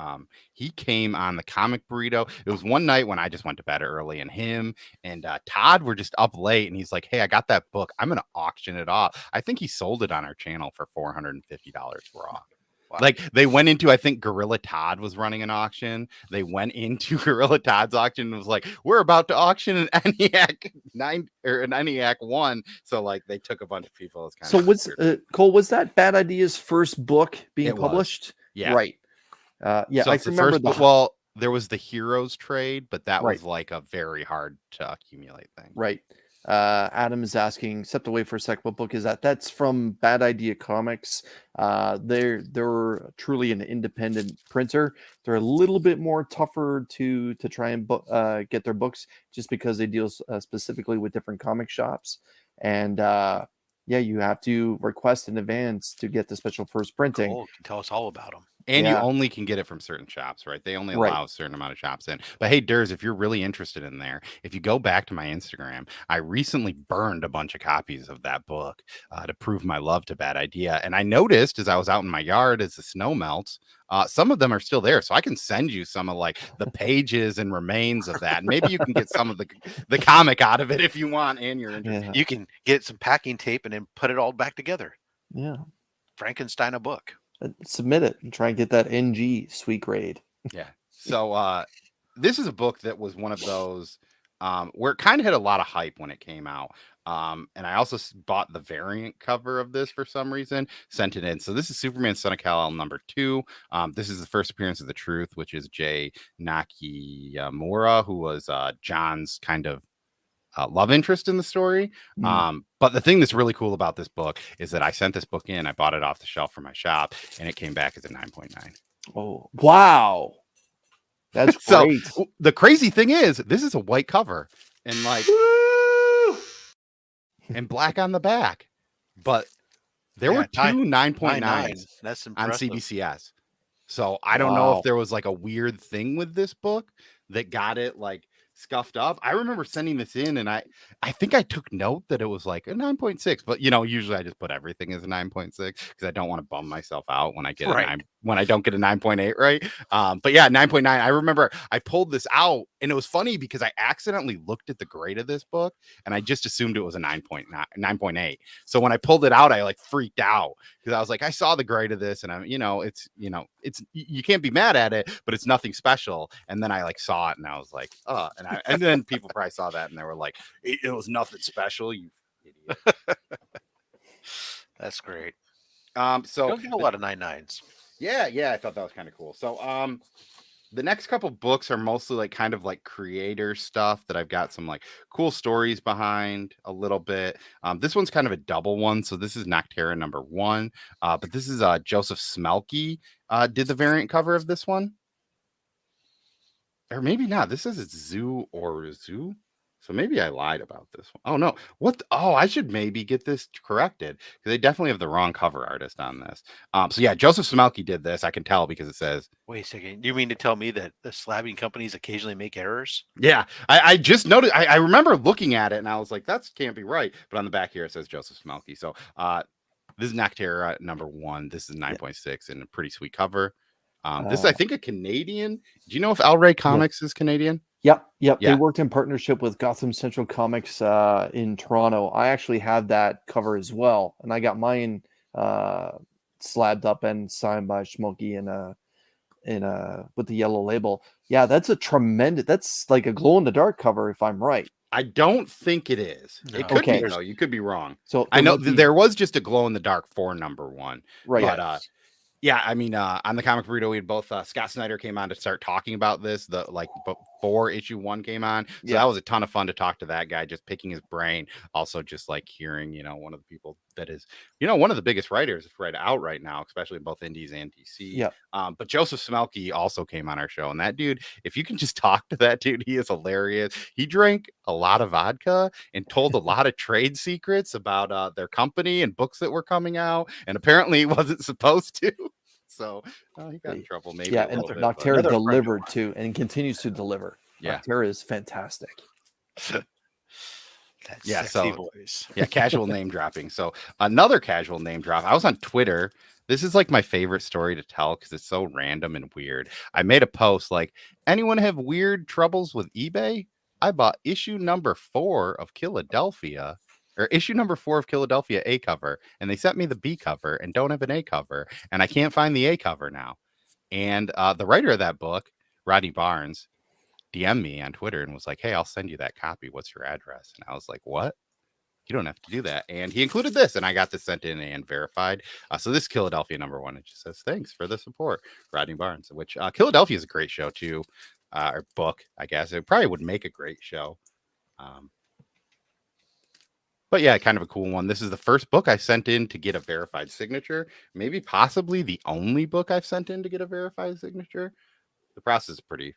S4: He came on the Comic Burrito. It was one night when I just went to bed early, and him and Todd were just up late, and he's like, "Hey, I got that book. I'm gonna auction it off." I think he sold it on our channel for $450 raw. Wow. Like they went into, I think Gorilla Todd was running an auction. They went into Gorilla Todd's auction and was like, we're about to auction an ENIAC 9 or an ENIAC 1. So they took a bunch of people.
S3: So Cole, was that Bad Idea's first book being published?
S4: Yeah.
S3: Right. Yeah.
S4: So
S3: I remember
S4: well, there was the Heroes trade, but that was a very hard to accumulate thing.
S3: Right. Adam is asking, step away for a sec, what book is that? That's from Bad Idea Comics. They're truly an independent printer. They're a little bit more tougher to try and get their books, just because they deal specifically with different comic shops. And you have to request in advance to get the special first printing.
S1: Cool. Can tell us all about them.
S4: And you only can get it from certain shops, right? They only allow a certain amount of shops in. But hey, Durs, if you're really interested in there, if you go back to my Instagram, I recently burned a bunch of copies of that book to prove my love to Bad Idea. And I noticed as I was out in my yard, as the snow melts, some of them are still there. So I can send you some of the pages and remains of that. And maybe you can get some of the comic out of it if you want and you're interested.
S1: Yeah. You can get some packing tape and then put it all back together.
S3: Yeah.
S1: Frankenstein a book.
S3: Submit it and try and get that NG sweet grade.
S4: Yeah. So this is a book that was one of those where it kind of had a lot of hype when it came out. And I also bought the variant cover of this for some reason, sent it in. So this is Superman Son of Kal-El #2. This is the first appearance of the Truth, which is Jay Nakimura, who was John's kind of love interest in the story. But the thing that's really cool about this book is that I sent this book in, I bought it off the shelf for my shop, and it came back as a 9.9.
S3: Oh, wow. That's
S4: So
S3: great.
S4: the crazy thing is, this is a white cover and like and black on the back, but there were two 9.9s
S1: That's
S4: on
S1: impressive.
S4: CBCS. So I don't know if there was like a weird thing with this book that got it like scuffed up. I remember sending this in, and I think I took note that it was like a 9.6, but usually I just put everything as a 9.6 because I don't want to bum myself out when I get when I don't get a 9.8 right. But yeah, 9.9. I remember I pulled this out, and it was funny because I accidentally looked at the grade of this book, and I just assumed it was a 9.8. So when I pulled it out, I like freaked out because I was like, I saw the grade of this, and I'm it's you can't be mad at it, but it's nothing special. And then I like saw it, and I was like, oh. And then people probably saw that and they were like, it was nothing special, you idiot.
S1: That's great.
S4: So
S1: don't get a lot of 9.9s.
S4: Yeah, I thought that was kind of cool. So the next couple books are mostly like kind of like creator stuff that I've got some like cool stories behind a little bit. This one's kind of a double one. So this is Nocterra #1. But this is Joseph Smelke did the variant cover of this one. Or maybe not. This is Zoo or Zoo. So maybe I lied about this one. Oh, no. I should maybe get this corrected because they definitely have the wrong cover artist on this. So yeah, Joseph Smelke did this. I can tell because it says.
S1: Wait a second. You mean to tell me that the slabbing companies occasionally make errors?
S4: Yeah, I just noticed. I remember looking at it and I was like, that can't be right. But on the back here, it says Joseph Smelke. So this is Nocterra #1. This is 9.6 and a pretty sweet cover. This is, I think, a Canadian. Do you know if El Rey Comics is Canadian?
S3: Yep.
S4: Yeah.
S3: They worked in partnership with Gotham Central Comics in Toronto. I actually have that cover as well, and I got mine slabbed up and signed by Smokey with the yellow label. Yeah, that's a tremendous. That's like a glow in the dark cover, if I'm right.
S4: I don't think it is.
S1: No.
S4: It could be though. You could be wrong.
S3: So
S4: I know there was just a glow in the dark for #1,
S3: right?
S4: But yeah, I mean, on the Comic Burrito, we had both Scott Snyder came on to start talking about this. Before issue 1 came on, so that was a ton of fun to talk to that guy, just picking his brain. Also, just like hearing, one of the people that is, one of the biggest writers right out right now, especially in both indies and DC.
S3: Yeah.
S4: But Joseph Smelke also came on our show, and that dude, if you can just talk to that dude, he is hilarious. He drank a lot of vodka and told a lot of trade secrets about their company and books that were coming out, and apparently he wasn't supposed to. So he got in trouble. Maybe.
S3: Yeah, and Nocterra delivered too, and continues to deliver.
S4: Yeah,
S3: Nocterra is fantastic.
S1: Voice.
S4: Yeah, casual name dropping. So another casual name drop. I was on Twitter. This is like my favorite story to tell because it's so random and weird. I made a post like, anyone have weird troubles with eBay? I bought issue #4 of Philadelphia. Or issue #4 of Philadelphia A cover, and they sent me the B cover and don't have an A cover, and I can't find the A cover now. And the writer of that book, Rodney Barnes, DM'd me on Twitter and was like, hey, I'll send you that copy. What's your address? And I was like, what? You don't have to do that. And he included this, and I got this sent in and verified. So this is Philadelphia #1. It just says, thanks for the support, Rodney Barnes, which Philadelphia is a great show too, or book, I guess. It probably would make a great show. But yeah, kind of a cool one. This is the first book I sent in to get a verified signature. Maybe possibly the only book I've sent in to get a verified signature. The process is pretty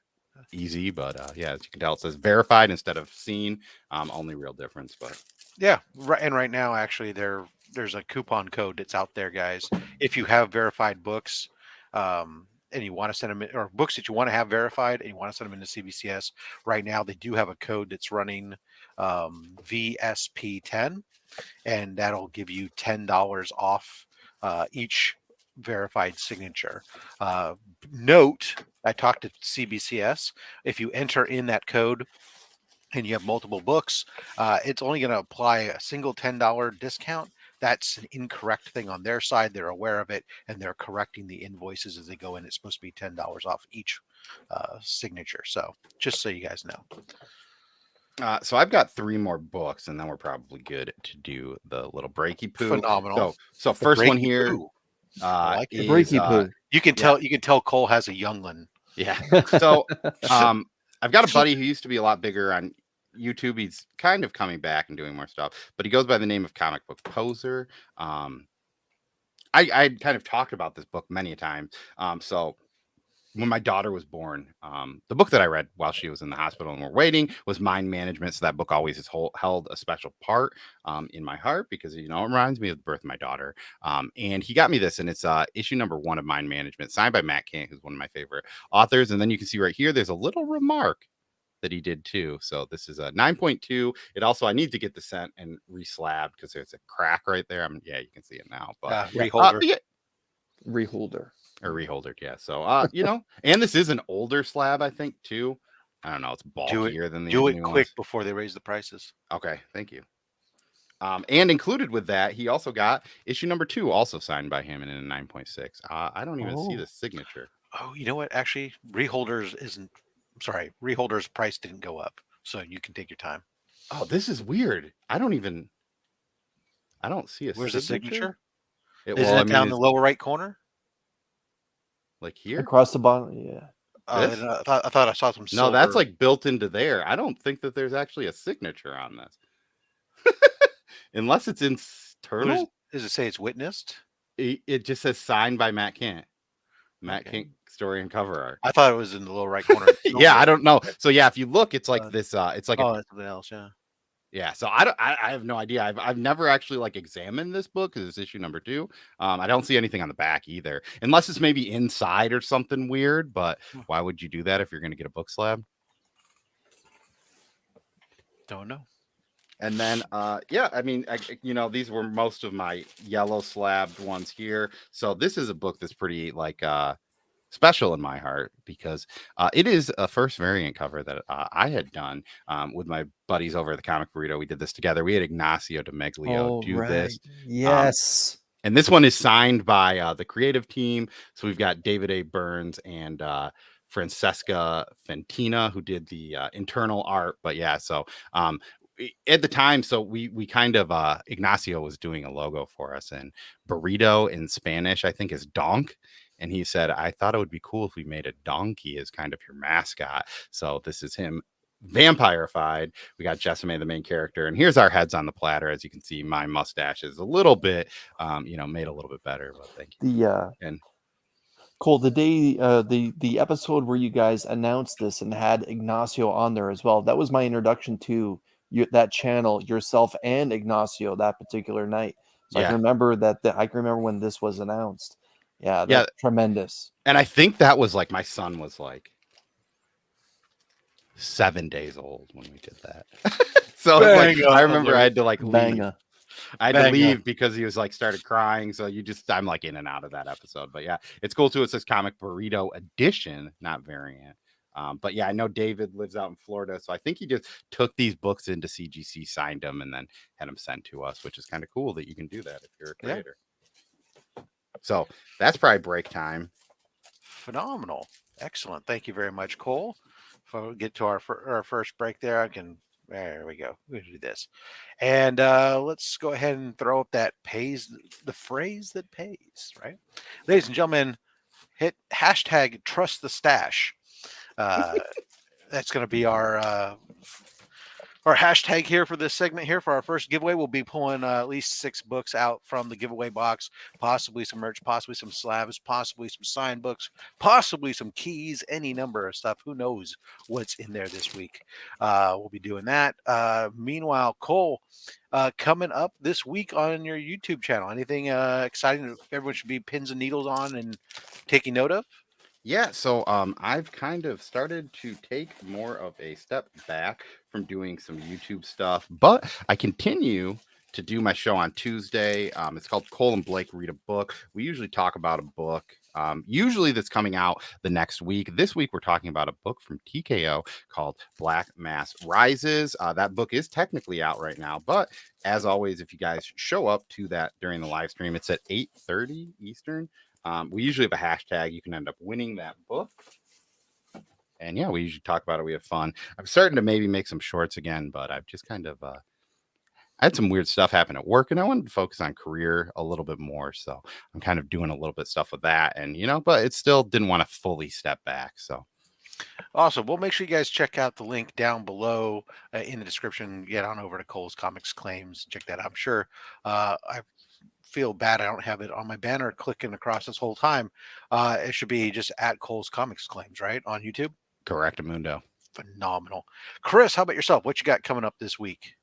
S4: easy, but yeah, as you can tell, it says verified instead of seen. Only real difference, but
S1: yeah, right. And right now, actually, there's a coupon code that's out there, guys. If you have verified books, and you want to send them in, or books that you want to have verified and you want to send them into CBCS, right now they do have a code that's running VSP10, and that'll give you $10 off each verified signature. Note, I talked to CBCS. If you enter in that code and you have multiple books, it's only going to apply a single $10 discount. That's an incorrect thing on their side. They're aware of it, and they're correcting the invoices as they go in. It's supposed to be $10 off each signature. So just so you guys know.
S4: So I've got 3 more books, and then we're probably good to do the little breaky poo.
S1: Phenomenal.
S4: So
S1: The
S4: first one
S1: breaky
S4: here
S1: poo. I like it.
S3: The breaky poo.
S1: You can tell Cole has a youngling.
S4: Yeah. So I've got a buddy who used to be a lot bigger on YouTube. He's kind of coming back and doing more stuff, but he goes by the name of Comic Book Poser. I kind of talked about this book many a time. So when my daughter was born, the book that I read while she was in the hospital and we're waiting was Mind Management. So that book always has held a special part in my heart because, you know, it reminds me of the birth of my daughter. And he got me this, and it's issue number 1 of Mind Management, signed by Matt Kant, who's one of my favorite authors. And then you can see right here, there's a little remark that he did too. So this is a 9.2. It also, I need to get the scent and re-slabbed because there's a crack right there. Yeah, you can see it now. But
S1: Reholder.
S3: Reholder.
S4: Or reholdered, yeah. So you know, and this is an older slab, I think, too. I don't know, it's bulkier than the
S1: do it
S4: new
S1: quick
S4: ones.
S1: before they raise the prices.
S4: Okay, thank you. And included with that, he also got issue number 2, also signed by him, and in a 9.6. I don't even see the signature.
S1: Oh, you know what? Actually, Reholder's price didn't go up, so you can take your time.
S4: Oh, this is weird. I don't see a
S1: Where's the signature? Isn't it down in the lower right corner?
S4: Like here?
S3: Across the bottom, yeah.
S1: I thought I saw some silver.
S4: No, that's like built into there. I don't think that there's actually a signature on this. Unless it's internal.
S1: Does it say it's witnessed?
S4: It just says signed by Matt Kant. Matt Kant story and cover art.
S1: I thought it was in the lower right corner.
S4: Yeah, I don't know. So yeah, if you look, it's like this. It's like
S1: that's something else. Yeah.
S4: Yeah, so I have no idea. I've never actually like examined this book because it's issue number 2. I don't see anything on the back either, unless it's maybe inside or something weird. But why would you do that if you're going to get a book slab?
S1: Don't know.
S4: And then, yeah, I mean, you know, these were most of my yellow slabbed ones here. So this is a book that's pretty like special in my heart because it is a first variant cover that I had done with my buddies over at the Comic Burrito. We did this together. We had Ignacio DeMeglio do this.
S3: Yes.
S4: And this one is signed by the creative team. So we've got David A. Burns and Francesca Fentina, who did the internal art. But yeah, so at the time, so we kind of Ignacio was doing a logo for us, and burrito in Spanish, I think, is donk. And he said, I thought it would be cool if we made a donkey as kind of your mascot. So this is him vampirified. We got Jessame, the main character. And here's our heads on the platter. As you can see, my mustache is a little bit, you know, made a little bit better. But thank you. And
S3: Cole, the day, the episode where you guys announced this and had Ignacio on there as well, that was my introduction to that channel, yourself and Ignacio, that particular night. So I can remember I can remember when this was announced. Yeah, that's tremendous.
S4: And I think that was like my son was like 7 days old when we did that. So like, I remember I had to like leave. I had to leave because he was like started crying. So I'm like in and out of that episode. But yeah, it's cool too. It says Comic Burrito Edition, not variant. But yeah, I know David lives out in Florida, so I think he just took these books into CGC, signed them, and then had them sent to us, which is kind of cool that you can do that if you're a creator. So that's probably break time.
S1: Phenomenal. Excellent. Thank you very much, Cole. If we get to our first break there, there we go. We're going to do this. And let's go ahead and throw up that the phrase that pays, right? Ladies and gentlemen, hit hashtag trust the stash. That's going to be our hashtag here for this segment here for our first giveaway. We'll be pulling at least 6 books out from the giveaway box, possibly some merch, possibly some slabs, possibly some signed books, possibly some keys, any number of stuff. Who knows what's in there this week? We'll be doing that. Meanwhile, Cole, coming up this week on your YouTube channel, anything exciting that everyone should be pins and needles on and taking note of?
S4: Yeah, so I've kind of started to take more of a step back from doing some YouTube stuff, but I continue to do my show on Tuesday. It's called Cole and Blake Read a Book. We usually talk about a book, usually that's coming out the next week. This week, we're talking about a book from TKO called Black Mass Rises. That book is technically out right now, but as always, if you guys show up to that during the live stream, it's at 8:30 Eastern. We usually have a hashtag. You can end up winning that book. And yeah, we usually talk about it. We have fun. I'm starting to maybe make some shorts again, but I've just kind of I had some weird stuff happen at work, and I wanted to focus on career a little bit more. So I'm kind of doing a little bit stuff with that, and but it still didn't want to fully step back. So
S1: Awesome. Well, make sure you guys check out the link down below in the description. Get on over to Cole's Comics Claims. Check that out. I'm sure I feel bad I don't have it on my banner clicking across this whole time. It should be just at Cole's Comics Claims, right? On YouTube.
S4: correct, Mundo.
S1: Phenomenal. Chris, how about yourself? What you got coming up this week?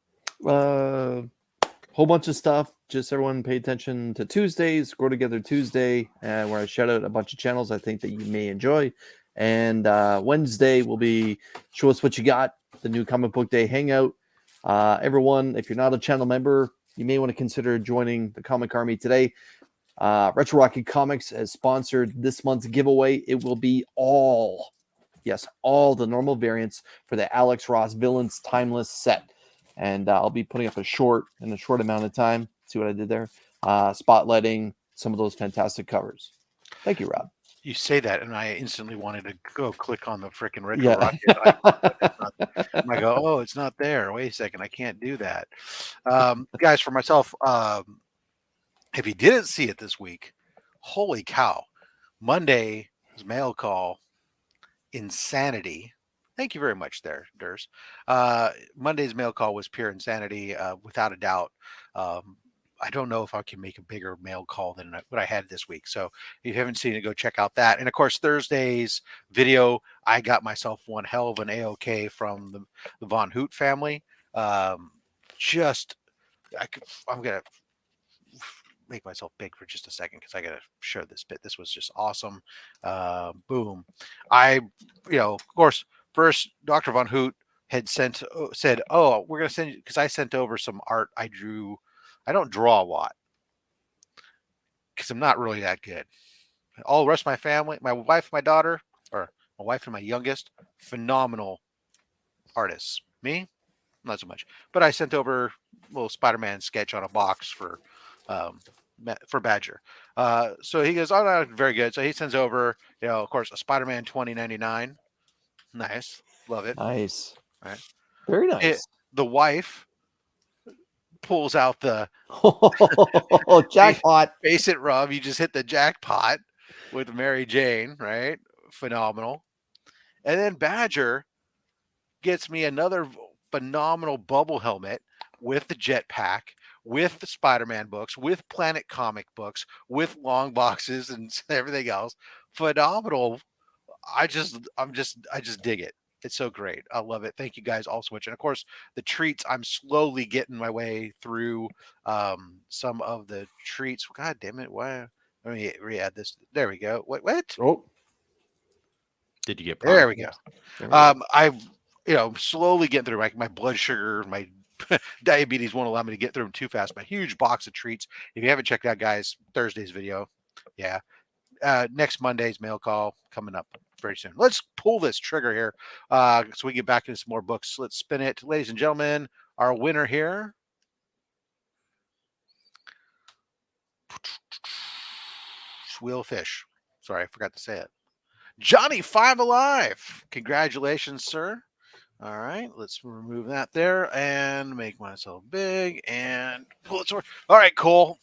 S3: Whole bunch of stuff. Just everyone pay attention to Tuesdays, Grow Together Tuesday, where I shout out a bunch of channels I think that you may enjoy. And Wednesday will be Show Us What You Got, the new comic book day hangout. Everyone, if you're not a channel member, you may want to consider joining the Comic Army today. Retro Rocket Comics has sponsored this month's giveaway. It will be all the normal variants for the Alex Ross Villains Timeless set. And I'll be putting up a short in a short amount of time. See what I did there? Spotlighting some of those fantastic covers. Thank you, Rob.
S1: You say that, and I instantly wanted to go click on the freaking Retro
S3: Yeah.
S1: Rocket. I go, oh, it's not there. Wait a second, I can't do that. Guys, for myself, if you didn't see it this week, holy cow. Monday's mail call, insanity. Thank you very much there, Durs. Monday's mail call was pure insanity, without a doubt. I don't know if I can make a bigger mail call than what I had this week. So if you haven't seen it, go check out that. And of course, Thursday's video, I got myself one hell of an AOK from the Von Hoot family. I'm going to make myself big for just a second because I got to share this bit. This was just awesome. Boom. Of course, first Dr. Von Hoot had said, oh, we're going to send you, because I sent over some art I drew. I don't draw a lot because I'm not really that good. All the rest of my family, my wife, my daughter, or my wife and my youngest, phenomenal artists. Me, not so much. But I sent over a little Spider-Man sketch on a box for Badger. So he goes, oh, no, very good. So he sends over, of course, a Spider-Man 2099. Nice. Love it.
S3: Nice.
S1: All right.
S3: Very nice.
S1: The wife pulls out the
S3: jackpot.
S1: Face it, Rob. You just hit the jackpot with Mary Jane, right? Phenomenal. And then Badger gets me another phenomenal bubble helmet with the jetpack, with the Spider-Man books, with Planet Comic books, with long boxes and everything else. Phenomenal. I just dig it. It's so great. I love it. Thank you guys all so much. And of course, the treats, I'm slowly getting my way through some of the treats. God damn it. Why? Let me re-add this. There we go. What?
S3: Oh.
S4: Did you get
S1: There we go.
S3: There we go.
S1: I'm slowly getting through my blood sugar, my diabetes won't allow me to get through them too fast. My huge box of treats. If you haven't checked out, guys, Thursday's video. Yeah. Next Monday's mail call coming up very soon. Let's pull this trigger here so we get back into some more books. Let's spin it. Ladies and gentlemen, our winner here. Wheel of Fish. Sorry, I forgot to say it. Johnny 5 Alive. Congratulations, sir. All right, let's remove that there and make myself big and pull it over. All right, Cole.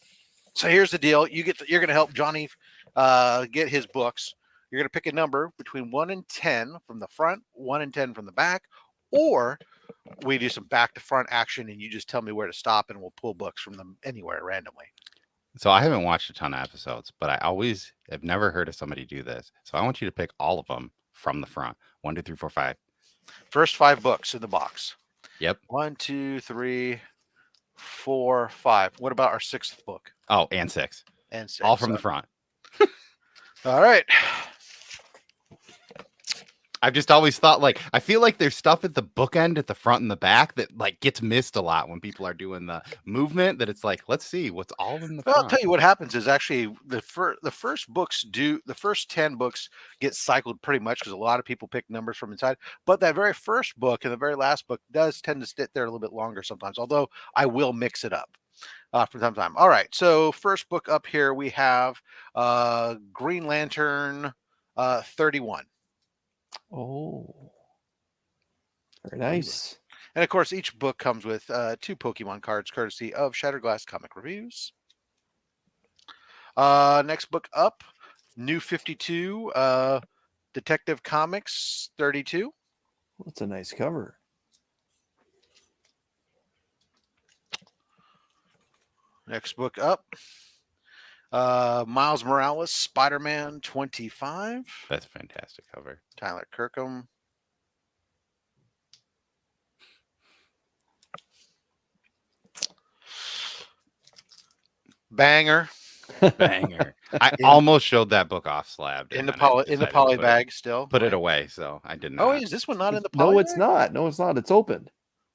S1: So here's the deal. You're going to help Johnny get his books. You're going to pick a number between 1 and 10 from the front, 1 and 10 from the back, or we do some back to front action and you just tell me where to stop and we'll pull books from them anywhere randomly.
S4: So I haven't watched a ton of episodes, but I've never heard of somebody do this. So I want you to pick all of them from the front. 1, 2, 3, 4, 5.
S1: First 5 books in the box.
S4: Yep.
S1: 1, 2, 3, 4, 5. What about our 6th book?
S4: Oh, and 6.
S1: And 6.
S4: All from the front.
S1: All right.
S4: I've just always thought, I feel like there's stuff at the bookend at the front and the back that gets missed a lot when people are doing the movement, that it's let's see what's all in the front.
S1: I'll tell you what happens is actually the first 10 books get cycled pretty much because a lot of people pick numbers from inside. But that very first book and the very last book does tend to sit there a little bit longer sometimes, although I will mix it up from time to time. All right. So first book up here, we have Green Lantern 31.
S3: Oh, very nice.
S1: And of course, each book comes with 2 Pokemon cards, courtesy of Shatterglass Comic Reviews. Next book up, New 52, Detective Comics 32.
S3: That's a nice cover.
S1: Next book up, Miles Morales, Spider-Man 25.
S4: That's a fantastic cover.
S1: Tyler Kirkham.
S3: Banger.
S1: Banger.
S4: Banger. I almost showed that book off slab
S1: In the poly bag still.
S4: Put it away, so I did not.
S1: Oh, is this one not in the poly
S3: No,
S1: bag?
S3: it's not. No, it's not. It's opened.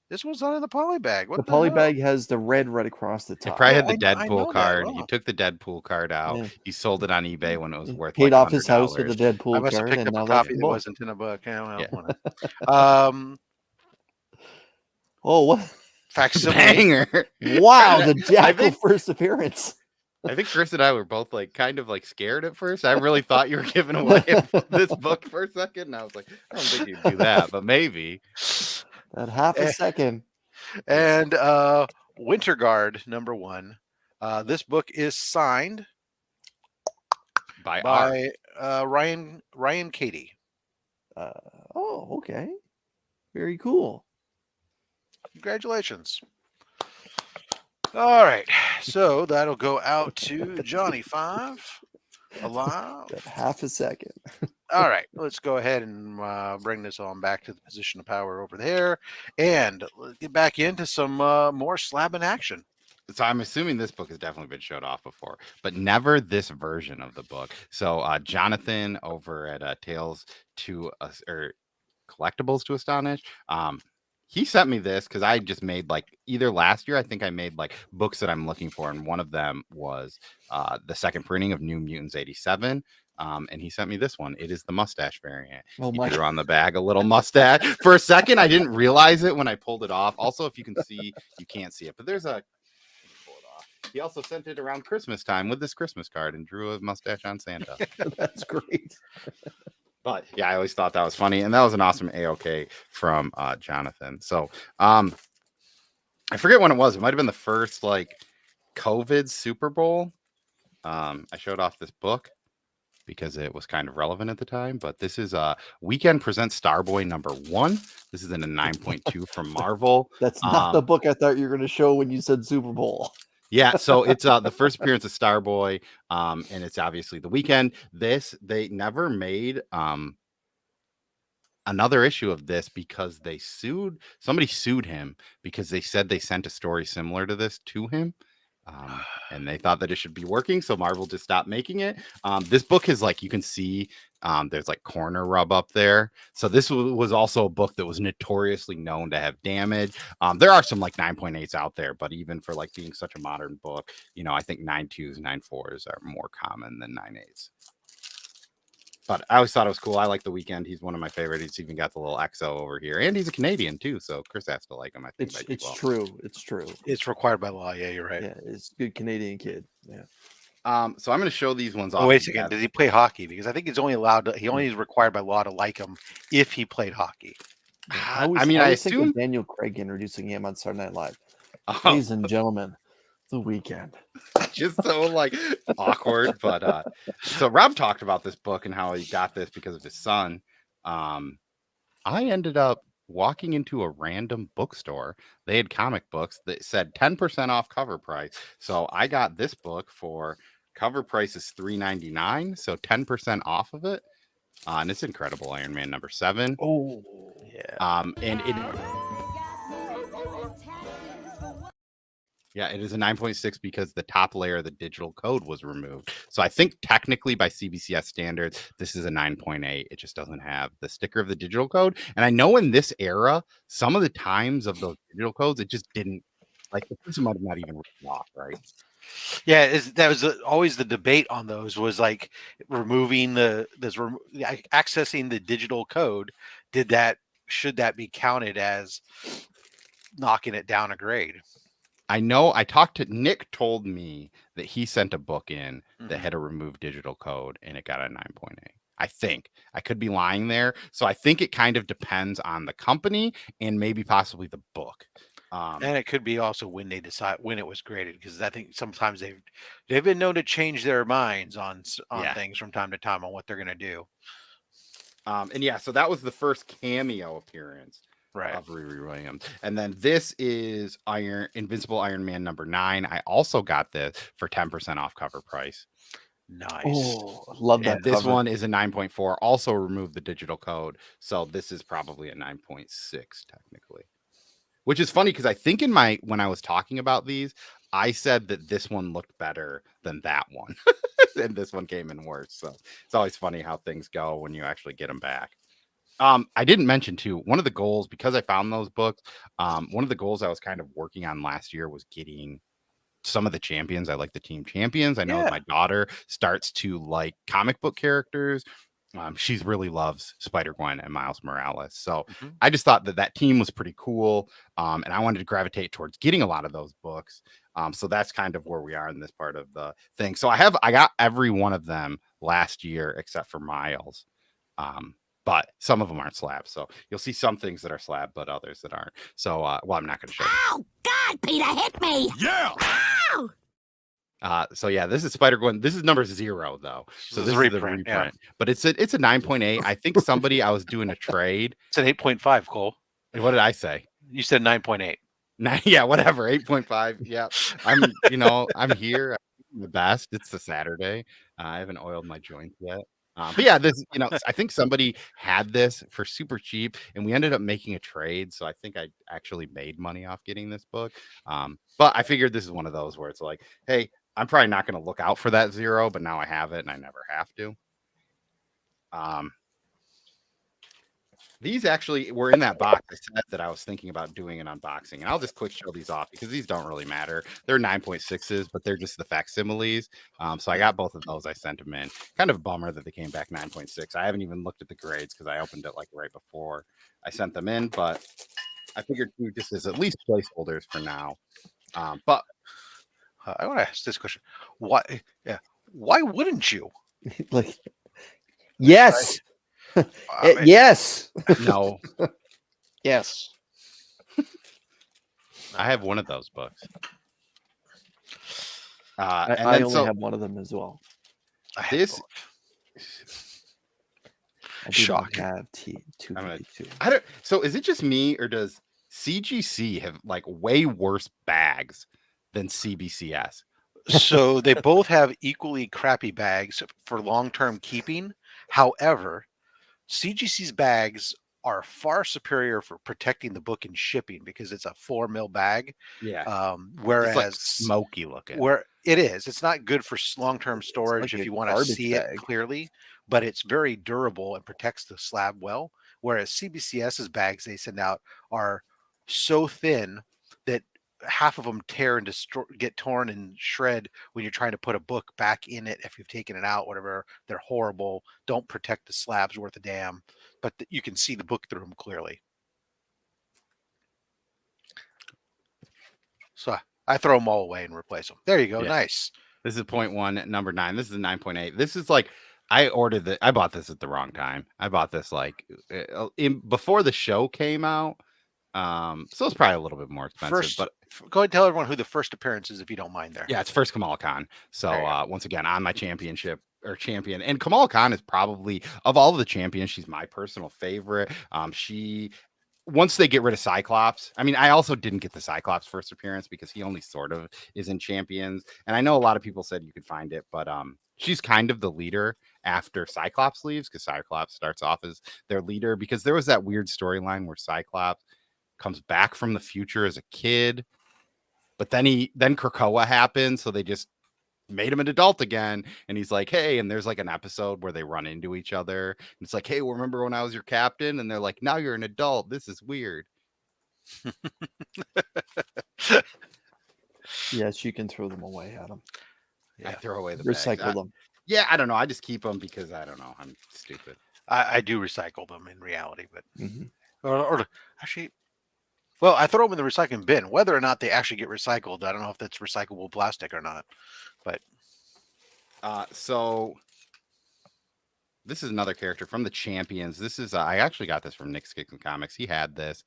S1: This one's not in the poly bag. What
S3: The
S1: the
S3: poly
S1: hell?
S3: bag has the red right across the
S4: It
S3: top.
S4: probably had the
S1: I know
S4: Deadpool
S1: that,
S4: card.
S1: wow.
S4: You took the Deadpool card out.
S3: Yeah.
S4: You sold it on eBay when it was
S3: He
S4: worth
S3: paid
S4: like
S3: off his house with the
S4: $100.
S3: Deadpool
S1: I must have
S3: card,
S1: picked
S3: and
S1: up
S3: now
S1: a
S3: that's
S1: copy
S3: the
S1: that
S3: book.
S1: wasn't in a book. Yeah,
S4: Yeah.
S3: Oh, what?
S1: Facsimile.
S4: Banger.
S3: Wow, the Jackal
S4: think-
S3: first appearance.
S4: I think Chris and I were both like kind of like scared at first. I really thought you were giving away this book for a second, and I was like, I don't think you'd do that, but maybe.
S3: That half a second.
S1: And Winter Guard #1. This book is signed
S4: By
S1: by Ryan Cady.
S3: Oh, okay. Very cool.
S1: Congratulations. All right, so that'll go out to Johnny 5 alive.
S3: That half a second.
S1: All right, let's go ahead and bring this on back to the position of power over there, and let's get back into some more slab in action.
S4: So I'm assuming this book has definitely been showed off before, but never this version of the book. So Jonathan over at Tales to or Collectibles to Astonish, he sent me this because I just made like either last year, I think I made like books that I'm looking for, and one of them was the second printing of New Mutants 87. And he sent me this one. It is the mustache variant.
S3: Oh
S4: He
S3: my
S4: drew on the bag a little mustache. For a second, I didn't realize it when I pulled it off. Also, if you can see, you can't see it, but there's a. Pull it off. He also sent it around Christmas time with this Christmas card and drew a mustache on Santa.
S3: That's great.
S4: But yeah, I always thought that was funny, and that was an awesome AOK from Jonathan. So I forget when it was. It might have been the first like COVID Super Bowl. I showed off this book because it was kind of relevant at the time. But this is Weekend Presents Starboy #1. This is in a 9.2 from Marvel.
S3: That's not the book I thought you were going to show when you said Super Bowl.
S4: Yeah, so it's the first appearance of Starboy, and it's obviously the Weekend. They never made another issue of this because somebody sued him because they said they sent a story similar to this to him. And they thought that it should be working, so Marvel just stopped making it. This book is like, you can see there's like corner rub up there. So this was also a book that was notoriously known to have damage. There are some like 9.8s out there, but even for like being such a modern book, I think 9.2s, 9.4s are more common than 9.8s. But I always thought it was cool. I like the Weekend. He's one of my favorites. He's even got the little XO over here, and he's a Canadian too. So Chris has to like him. I think
S3: It's true. It's true.
S1: It's required by law. Yeah, you're right.
S3: Yeah, it's a good Canadian kid. Yeah.
S4: So I'm going to show these ones off.
S1: Oh, wait a second. Did he play hockey? Because I think he's only allowed to. He only is required by law to like him if he played hockey.
S3: I
S4: always
S3: think
S4: assume
S3: of Daniel Craig introducing him on Saturday Night Live.
S4: Oh,
S3: Ladies and gentlemen, the Weekend.
S4: just so like awkward. But so Rob talked about this book and how he got this because of his son. I ended up walking into a random bookstore. They had comic books that said 10% off cover price. So I got this book for cover price is $3.99, so 10% off of it. And it's incredible. Iron Man #7.
S3: Oh,
S4: yeah. And it. Yeah, it is a 9.6 because the top layer of the digital code was removed. So I think technically by CBCS standards, this is a 9.8. It just doesn't have the sticker of the digital code. And I know in this era, some of the times of those digital codes, it just didn't, like the person might have not even written off, right?
S1: Yeah, that was always the debate on those was like removing accessing the digital code. Should that be counted as knocking it down a grade?
S4: I know Nick told me that he sent a book in that had a removed digital code and it got a 9.8. I think. I could be lying there. So I think it kind of depends on the company and maybe possibly the book.
S1: And it could be also when they decide when it was graded, because I think sometimes they've been known to change their minds on
S4: Yeah.
S1: things from time to time on what they're going to do.
S4: And yeah, so that was the first cameo appearance of Riri Williams. And then this is Invincible Iron Man #9. I also got this for 10% off cover price.
S1: Nice.
S3: Oh, love that.
S4: And this
S3: cover.
S4: one is a 9.4. Also remove the digital code. So this is probably a 9.6 technically. Which is funny because I think when I was talking about these, I said that this one looked better than that one. And this one came in worse. So it's always funny how things go when you actually get them back. I didn't mention too, one of the goals, because I found those books, one of the goals I was kind of working on last year was getting some of the champions. I like the team champions. I know my daughter starts to like comic book characters. She really loves Spider-Gwen and Miles Morales. So I just thought that team was pretty cool. And I wanted to gravitate towards getting a lot of those books. So that's kind of where we are in this part of the thing. So I got every one of them last year except for Miles. But some of them aren't slabs. So you'll see some things that are slab, but others that aren't. So, I'm not going to show you.
S7: Oh, God, Peter hit me.
S6: Yeah.
S7: Ow!
S4: So yeah, this is Spider-Gwen. This is number 0 though. So this is the reprint.
S1: Yeah.
S4: But it's a 9.8. I think I was doing a trade.
S1: It's an 8.5, Cole.
S4: What did I say?
S1: You said 9.8.
S4: Yeah, whatever. 8.5. Yeah. I'm here. I'm the best. It's the Saturday. I haven't oiled my joints yet. But yeah, this, I think somebody had this for super cheap and we ended up making a trade. So I think I actually made money off getting this book. But I figured this is one of those where it's like, hey, I'm probably not going to look out for that 0, but now I have it and I never have to. These actually were in that box. I said that I was thinking about doing an unboxing, and I'll just quick show these off because these don't really matter. They're 9.6s, but they're just the facsimiles. So I got both of those. I sent them in. Kind of a bummer that they came back 9.6. I haven't even looked at the grades because I opened it like right before I sent them in, but I figured just as at least placeholders for now. But
S1: I want to ask this question: Why? Yeah, why wouldn't you?
S3: Like, yes. Yes.
S4: No.
S3: Yes.
S4: I have one of those books.
S3: I only have one of them as well.
S4: This
S3: I do
S1: shocking.
S3: not have T252.
S4: I don't. So is it just me or does CGC have like way worse bags than CBCS?
S1: So they both have equally crappy bags for long-term keeping. However, CGC's bags are far superior for protecting the book and shipping because it's a 4 mil bag.
S4: Yeah.
S1: Whereas
S4: it's like smoky looking.
S1: where it is, it's not good for long-term storage
S3: like
S1: if
S3: a
S1: you want to
S3: garbage
S1: see
S3: bag.
S1: it clearly, but it's very durable and protects the slab well. Whereas CBCS's bags they send out are so thin that half of them tear and get torn and shred when you're trying to put a book back in it. If you've taken it out, whatever, they're horrible. Don't protect the slabs worth a damn, but you can see the book through them clearly. So I throw them all away and replace them. There you go.
S4: Yeah.
S1: Nice.
S4: This is 0.1, number 9. This is a 9.8. This is like I bought this at the wrong time. I bought this like before the show came out. So it's probably a little bit more expensive, but
S1: go ahead and tell everyone who the first appearance is if you don't mind there.
S4: Yeah, it's first Kamala Khan. So once again, on my champion, and Kamala Khan is probably of all of the champions, she's my personal favorite. Once they get rid of Cyclops, I mean, I also didn't get the Cyclops first appearance because he only sort of is in Champions. And I know a lot of people said you could find it, but she's kind of the leader after Cyclops leaves because Cyclops starts off as their leader because there was that weird storyline where Cyclops comes back from the future as a kid, but then Krakoa happened, so they just made him an adult again, and he's like, hey, and there's like an episode where they run into each other, and it's like, hey, remember when I was your captain? And they're like, now you're an adult, this is weird.
S3: Yes, you can throw them away, Adam.
S4: I throw away the
S3: recycle them.
S4: Yeah, I don't know, I just keep them because I don't know, I'm stupid.
S1: I do recycle them in reality, but or actually, well, I throw them in the recycling bin. Whether or not they actually get recycled, I don't know if that's recyclable plastic or not. But
S4: so this is another character from the Champions. This is I actually got this from Nick Skixon Comics. He had this.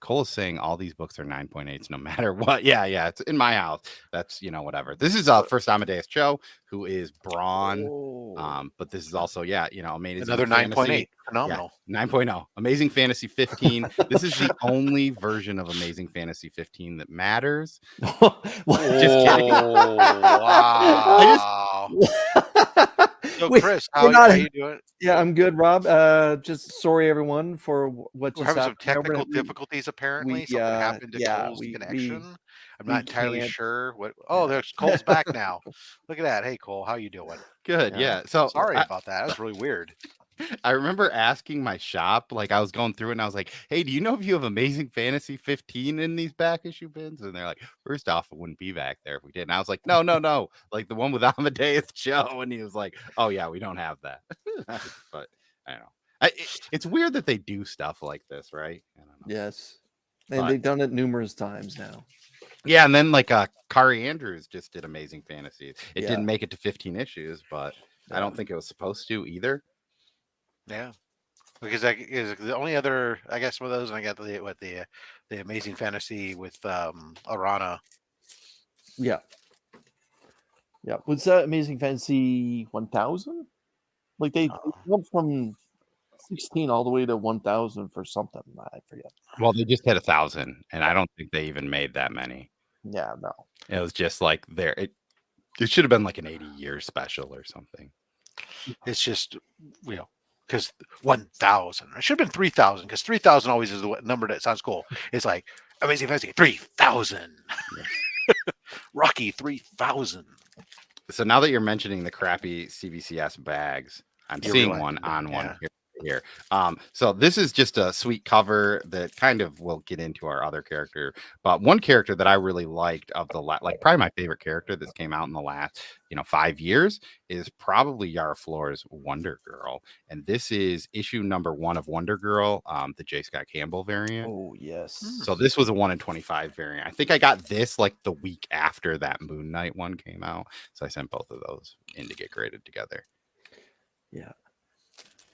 S4: Cole is saying all these books are 9.8s no matter what. Yeah, it's in my house. That's whatever. This is first Amadeus Cho, who is Braun. But this is also amazing.
S1: Another 9.8. Phenomenal.
S4: Yeah, 9.0. Amazing Fantasy 15. This is the only version of Amazing Fantasy 15 that matters. Just kidding.
S1: Wow. So Chris, how you doing?
S3: Yeah, I'm good, Rob. Just sorry everyone for what
S1: We're
S3: just
S1: having some
S3: happened.
S1: technical difficulties apparently. Something happened to Cole's connection. I'm not entirely sure what. Oh, there's Cole's back now. Look at that. Hey Cole, how you doing?
S4: Good. Yeah. So
S1: sorry about that. That was really weird.
S4: I remember asking my shop, like I was going through it and I was like, hey, do you know if you have Amazing Fantasy 15 in these back issue bins? And they're like, first off, it wouldn't be back there if we did. And I was like, no. Like the one with Amadeus Cho. And he was like, oh yeah, we don't have that. But I don't know. It's weird that they do stuff like this, right? I don't know.
S3: Yes. And they've done it numerous times now.
S4: Yeah, and then like Kari Andrews just did Amazing Fantasy. It didn't make it to 15 issues, but I don't think it was supposed to either.
S1: Yeah, because is the only other, I guess, one of those. And I got the Amazing Fantasy with Arana.
S3: Yeah. Was that Amazing Fantasy 1000? Like they went from 16 all the way to 1000 for something. I forget.
S4: Well, they just hit 1,000, and I don't think they even made that many.
S3: Yeah, no.
S4: It was just like it should have been like an 80-year special or something.
S1: It's just because 1,000. It should have been 3,000 because 3,000 always is the number that sounds cool. It's like Amazing Fantasy 3,000. Rocky 3,000.
S4: So now that you're mentioning the crappy CBCS bags, I'm seeing one here. So this is just a sweet cover that kind of will get into our other character, but one character that I really liked of the probably my favorite character that's came out in the last 5 years is probably Yara Floor's Wonder Girl, and this is issue number 1 of Wonder Girl, the J. Scott Campbell variant.
S3: Oh yes.
S4: So this was a 1 in 25 variant. I think I got this like the week after that Moon Knight one came out, so I sent both of those in to get graded together.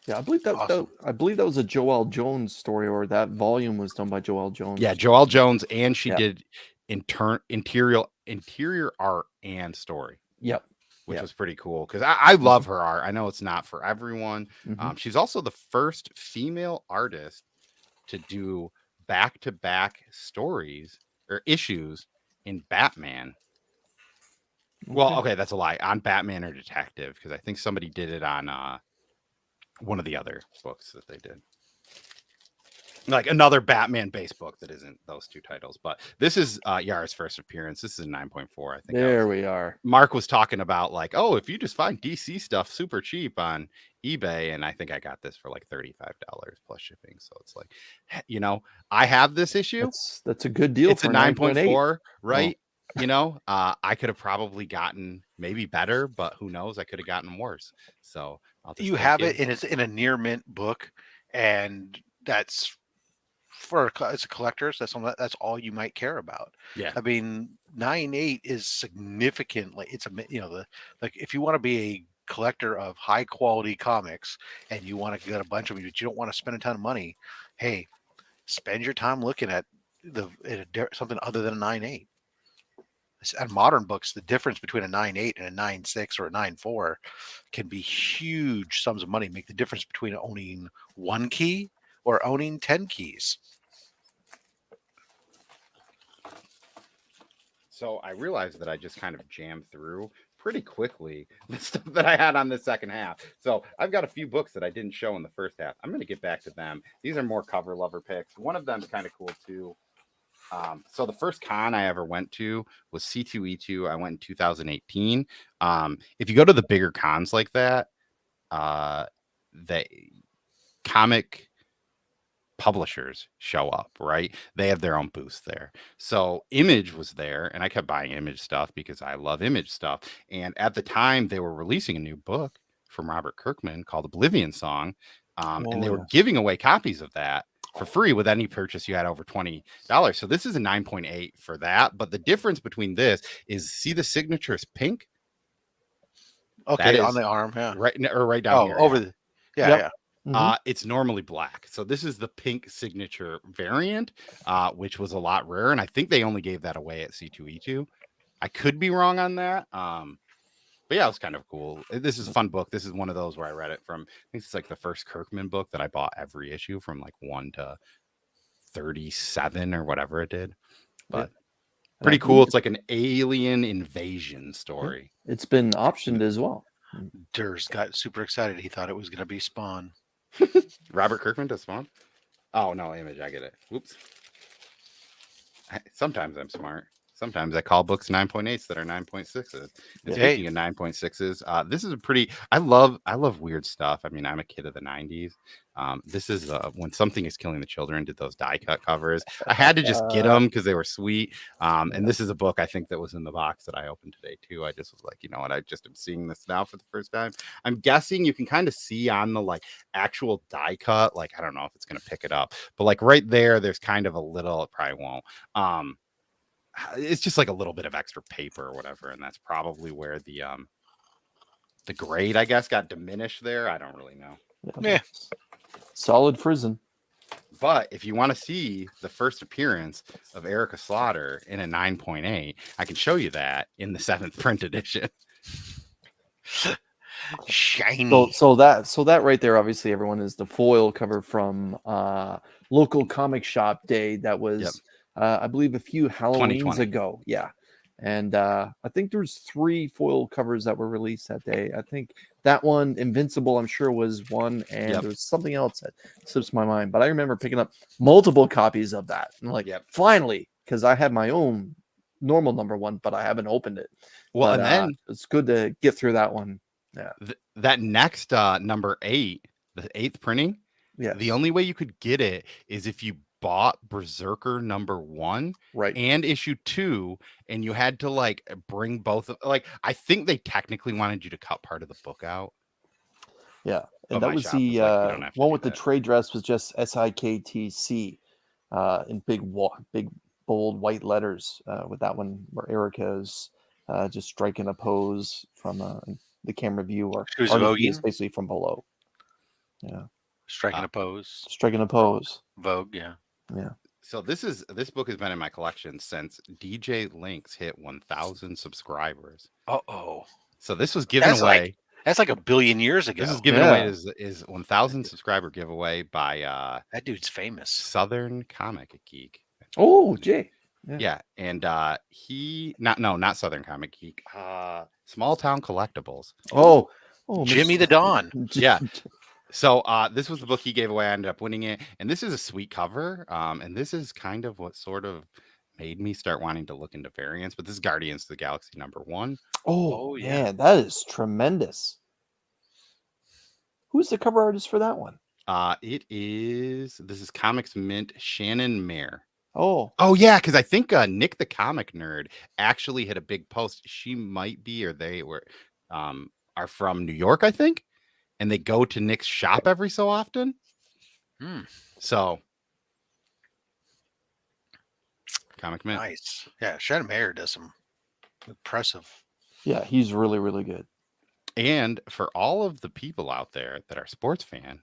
S3: Yeah, I believe that was a Joelle Jones story, or that volume was done by Joelle Jones.
S4: Yeah, Joelle Jones, and she did interior art and story.
S3: Yep.
S4: Which was pretty cool because I love her art. I know it's not for everyone. She's also the first female artist to do back-to-back stories or issues in Batman. Well, okay, that's a lie. On Batman or Detective, because I think somebody did it on one of the other books that they did, like another Batman-based book that isn't those two titles. But this is Yara's first appearance. This is a 9.4. I think.
S3: There we are.
S4: Mark was talking about like, oh, if you just find DC stuff super cheap on eBay, and I think I got this for like $35 plus shipping. So it's like, I have this issue.
S3: That's a good deal.
S4: It's a 9.4, right? I could have probably gotten maybe better, but who knows? I could have gotten worse. So
S1: you have it, and it's in a near mint book, and that's as a collector. So that's all you might care about.
S4: Yeah,
S1: I mean, 9.8 is significantly. It's if you want to be a collector of high quality comics and you want to get a bunch of them, but you don't want to spend a ton of money. Hey, spend your time looking at something other than a 9.8. And modern books, the difference between a 9.8 and a 9.6 or a 9.4 can be huge sums of money. Make the difference between owning 1 key or owning 10 keys.
S4: So I realized that I just kind of jammed through pretty quickly the stuff that I had on the second half. So I've got a few books that I didn't show in the first half. I'm going to get back to them. These are more cover lover picks. One of them is kind of cool too. So the first con I ever went to was C2E2. I went in 2018. If you go to the bigger cons like that, the comic publishers show up, right? They have their own booths there. So Image was there, and I kept buying Image stuff because I love Image stuff. And at the time, they were releasing a new book from Robert Kirkman called Oblivion Song, and they were giving away copies of that for free with any purchase you had over $20. So this is a 9.8 for that. But the difference between this is, see the signature is pink?
S1: Okay,
S4: That
S1: on
S4: is
S1: the arm, yeah.
S4: right down here.
S1: Over
S4: yeah.
S1: the, yeah,
S3: Yep.
S1: yeah.
S3: Mhm.
S4: It's normally black. So this is the pink signature variant, which was a lot rarer. And I think they only gave that away at C2E2. I could be wrong on that. But yeah, it was kind of cool. This is a fun book. This is one of those where I read it from, I think it's like the first Kirkman book that I bought every issue from like 1 to 37 or whatever it did. But
S3: And I
S4: pretty cool.
S3: believe
S4: It's like an alien invasion story.
S3: it's been optioned as well.
S1: Durs got super excited. He thought it was going to be Spawn.
S4: Robert Kirkman does Spawn? Oh, no, Image. I get it. Whoops. Sometimes I'm smart. Sometimes I call books 9.8s that are 9.6s. And
S3: Yeah.
S4: speaking of 9.6s, this is a pretty. I love weird stuff. I mean, I'm a kid of the 90s. This is when Something is Killing the Children did those die cut covers. I had to just get them because they were sweet. And this is a book I think that was in the box that I opened today too. I just was like, you know what? I just am seeing this now for the first time. I'm guessing you can kind of see on the like actual die cut. Like I don't know if it's gonna pick it up, but like right there, there's kind of a little. It probably won't. It's just like a little bit of extra paper or whatever, and that's probably where the grade, I guess, got diminished there. I don't really know.
S1: Yeah.
S3: Solid Frizen.
S4: But if you want to see the first appearance of Erica Slaughter in a 9.8, I can show you that in the 7th print edition.
S1: Shiny.
S3: So that right there, obviously, everyone is the foil cover from local comic shop day. That was, I believe, a few Halloweens
S4: 2020.
S3: ago. Yeah, and I think there's 3 foil covers that were released that day. I think that one, Invincible, I'm sure was one, and there was something else that slips my mind. But I remember picking up multiple copies of that, and like, finally, because I had my own normal number 1, but I haven't opened it.
S4: Well,
S3: But,
S4: and then
S3: it's good to get through that one. Yeah.
S4: That next number 8, the 8th printing,
S3: Yes.
S4: the only way you could get it is if you bought Berserker number 1 and issue 2, and you had to like bring both of, like, I think they technically wanted you to cut part of the book out.
S3: Yeah,
S4: But
S3: and that
S4: my
S3: was
S4: shop
S3: the
S4: was like, "You don't have to
S3: one
S4: do
S3: with the
S4: that."
S3: trade dress was just SIKTC in big bold white letters with that one where Erica is just striking a pose from the camera view, or
S1: She was
S3: Artie is
S1: voguing?
S3: basically from below. Yeah,
S1: Striking a pose.
S3: striking a pose.
S1: Vogue, yeah.
S3: Yeah.
S4: So this book has been in my collection since DJ Links hit 1,000 subscribers.
S1: Uh-oh.
S4: So this was given
S1: That's
S4: away.
S1: That's like a billion years ago.
S4: This is given away is 1,000 subscriber giveaway by
S1: that dude's famous.
S4: Southern Comic Geek.
S3: Oh, Jay.
S4: Yeah, and he not Southern Comic Geek. Small Town Collectibles.
S3: Oh,
S1: Jimmy the Don.
S4: Yeah. So this was the book he gave away. I ended up winning it, and this is a sweet cover. And this is kind of what sort of made me start wanting to look into variants. But this is Guardians of the Galaxy number 1.
S3: Oh yeah, man, that is tremendous. Who's the cover artist for that one?
S4: This is Comics Mint Shannon Mayer.
S3: Oh
S4: yeah, because I think Nick the Comic Nerd actually had a big post. She might be, or they were are from New York, I think, and they go to Nick's shop every so often. So Comic Mint.
S1: Nice. Yeah, Shannon Mayer does some impressive.
S3: Yeah, he's really, really good.
S4: And for all of the people out there that are sports fan,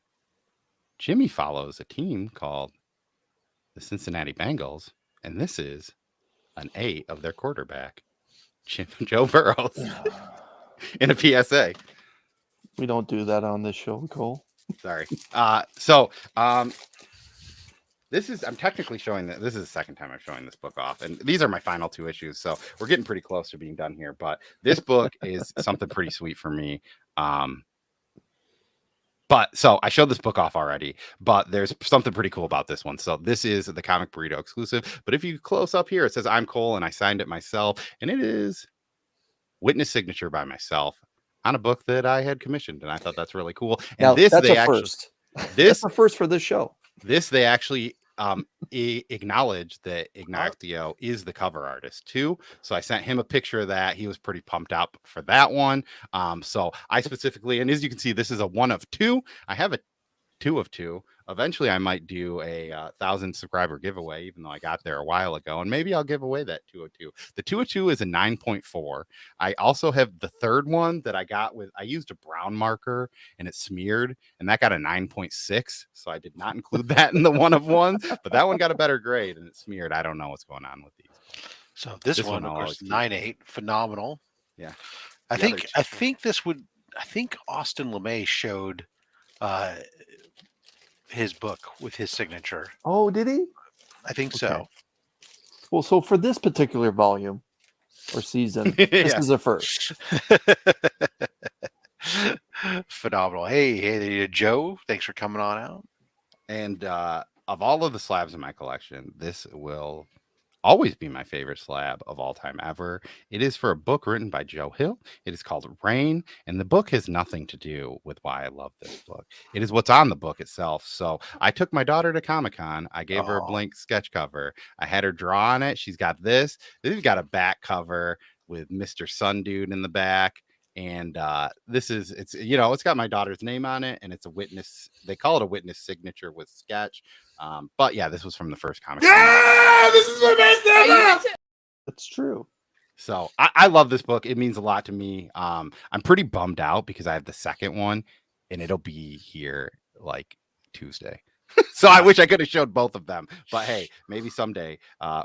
S4: Jimmy follows a team called the Cincinnati Bengals, and this is an 8 of their quarterback, Joe Burrows, in a PSA.
S3: We don't do that on this show, Cole.
S4: Sorry. I'm technically showing that this is the second time I'm showing this book off, and these are my final 2 issues, so we're getting pretty close to being done here. But this book is something pretty sweet for me. But so I showed this book off already, but there's something pretty cool about this one. So this is the Comic Burrito exclusive. But if you close up here, it says I'm Cole and I signed it myself, and it is witness signature by myself on a book that I had commissioned, and I thought that's really cool. And
S3: now,
S4: this
S3: that's
S4: they
S3: a
S4: actually
S3: first. That's a first for this show.
S4: This they actually acknowledged that Ignacio is the cover artist too. So I sent him a picture of that. He was pretty pumped up for that one. So I specifically, and as you can see, this is a 1 of 2. I have a 2 of 2. eventually I might do a 1,000 subscriber giveaway, even though I got there a while ago, and maybe I'll give away that 202. The 202 is a 9.4. I also have the third one that I got with, I used a brown marker and it smeared, and that got a 9.6. So I did not include that in the one of ones, but that one got a better grade and it smeared. I don't know what's going on with these.
S1: So this one,
S4: I'll
S1: of course,
S4: always keep.
S1: 9.8, phenomenal.
S4: Yeah.
S1: I
S4: The other
S1: think Austin LeMay showed his book with his signature.
S3: Oh, did he?
S1: I think so.
S3: Well, so for this particular volume or season, this is a first.
S1: Phenomenal. Hey, Joe, thanks for coming on out.
S4: And of all of the slabs in my collection, this will always be my favorite slab of all time ever. It is for a book written by Joe Hill. It is called Rain, and the book has nothing to do with why I love this book. It is what's on the book itself. So I took my daughter to Comic-Con. I gave her a blank sketch cover. I had her draw on it. She's got this. They've got a back cover with Mr. Sun Dude in the back. And this is, it's got my daughter's name on it, and it's a witness. They call it a witness signature with sketch. But yeah, this was from the first comic.
S7: Yeah, this is my best ever.
S3: That's true.
S4: So I love this book. It means a lot to me. I'm pretty bummed out because I have the second one, and it'll be here like Tuesday. So I wish I could have showed both of them, but hey, maybe someday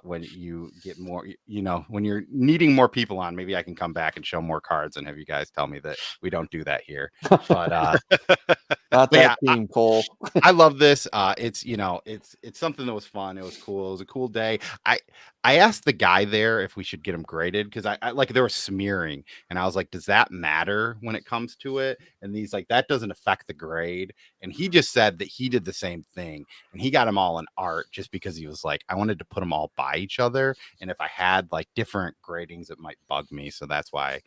S4: when you get more, when you're needing more people on, maybe I can come back and show more cards and have you guys tell me that we don't do that here. But
S3: not that team, Cole.
S4: I love this. It's something that was fun. It was cool. It was a cool day. I asked the guy there if we should get them graded because I like there was smearing, and I was like, does that matter when it comes to it? And he's like, that doesn't affect the grade. And he just said that he did the same thing, and he got them all in art just because he was like, I wanted to put them all by each other, and if I had like different gradings, it might bug me. So that's why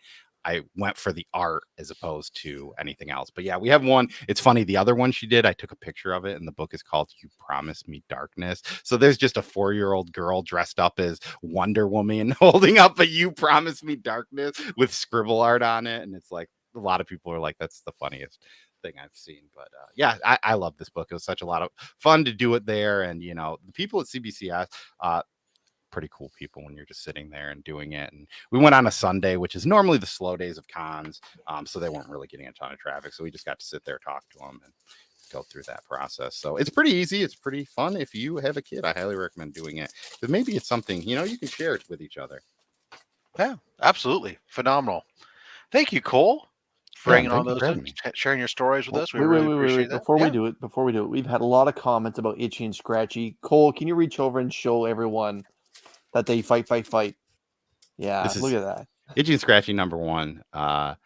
S4: I went for the art as opposed to anything else. But yeah, we have one. It's funny. The other one she did, I took a picture of it, and the book is called You Promised Me Darkness. So there's just a 4-year-old girl dressed up as Wonder Woman holding up a You Promised Me Darkness with scribble art on it. And it's like, a lot of people are like, that's the funniest thing I've seen. But yeah, I love this book. It was such a lot of fun to do it there. And, the people at CBCS, pretty cool people when you're just sitting there and doing it. And we went on a Sunday, which is normally the slow days of cons, so they weren't really getting a ton of traffic, so we just got to sit there, talk to them, and go through that process. So it's pretty easy. It's pretty fun. If you have a kid, I highly recommend doing it, because maybe it's something you can share it with each other.
S1: Yeah, absolutely phenomenal. Thank you, Cole, for bringing on those and sharing your stories with us. We really appreciate that.
S3: Before we do it, we've had a lot of comments about Itchy and Scratchy. Cole, can you reach over and show everyone that they fight? Yeah, look at that.
S4: Itchy and Scratchy #1. I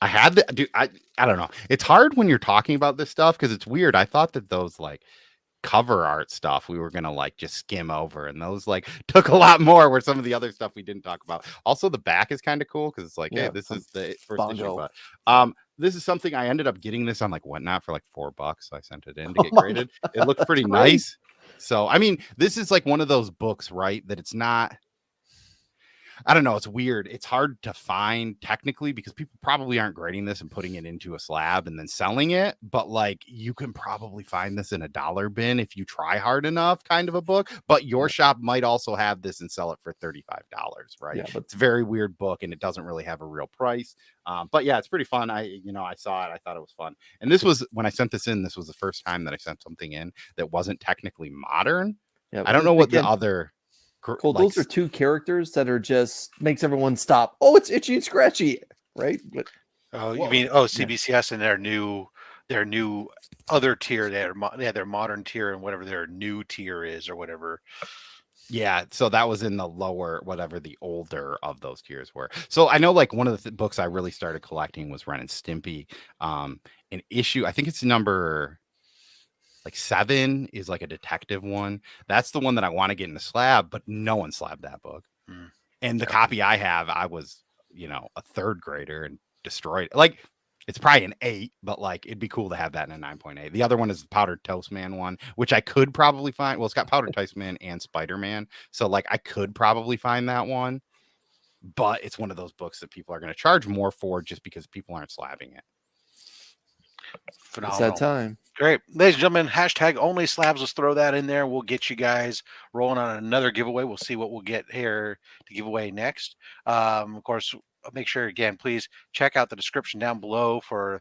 S4: had the dude. I don't know. It's hard when you're talking about this stuff because it's weird. I thought that those like cover art stuff we were gonna like just skim over, and those like took a lot more. Where some of the other stuff we didn't talk about. Also, the back is kind of cool because it's like, hey, this is the first issue. But this is something I ended up getting this on like Whatnot for like $4. So I sent it in to get graded. It looked pretty nice. So, I mean, this is like one of those books, right? That it's not, I don't know. It's weird. It's hard to find technically because people probably aren't grading this and putting it into a slab and then selling it. But like, you can probably find this in a dollar bin if you try hard enough, kind of a book. But your shop might also have this and sell it for $35, right? Yeah, but it's a very weird book and it doesn't really have a real price. But yeah, it's pretty fun. I saw it. I thought it was fun. And this was, when I sent this in, this was the first time that I sent something in that wasn't technically modern. Yeah, I don't know what the other...
S3: Cool. Those are two characters that are just makes everyone stop. Oh, it's Itchy and Scratchy, right? But
S1: you mean CBCS and their new other tier, their modern tier and whatever their new tier is or whatever.
S4: Yeah, so that was in the lower, whatever the older of those tiers were. So I know like one of the books I really started collecting was Ren and Stimpy. An issue, I think it's number like 7 is like a detective one. That's the one that I want to get in the slab, but no one slabbed that book. And the copy I have, I was, a 3rd grader and destroyed it. Like, it's probably an 8, but like, it'd be cool to have that in a 9.8. The other one is the Powdered Toast Man one, which I could probably find. Well, it's got Powdered Toast Man and Spider-Man. So like, I could probably find that one, but it's one of those books that people are going to charge more for just because people aren't slabbing it.
S1: Phenomenal.
S3: It's that time.
S1: Great. Ladies and gentlemen, hashtag OnlySlabs. Let's throw that in there. We'll get you guys rolling on another giveaway. We'll see what we'll get here to give away next. Of course, make sure, again, please check out the description down below for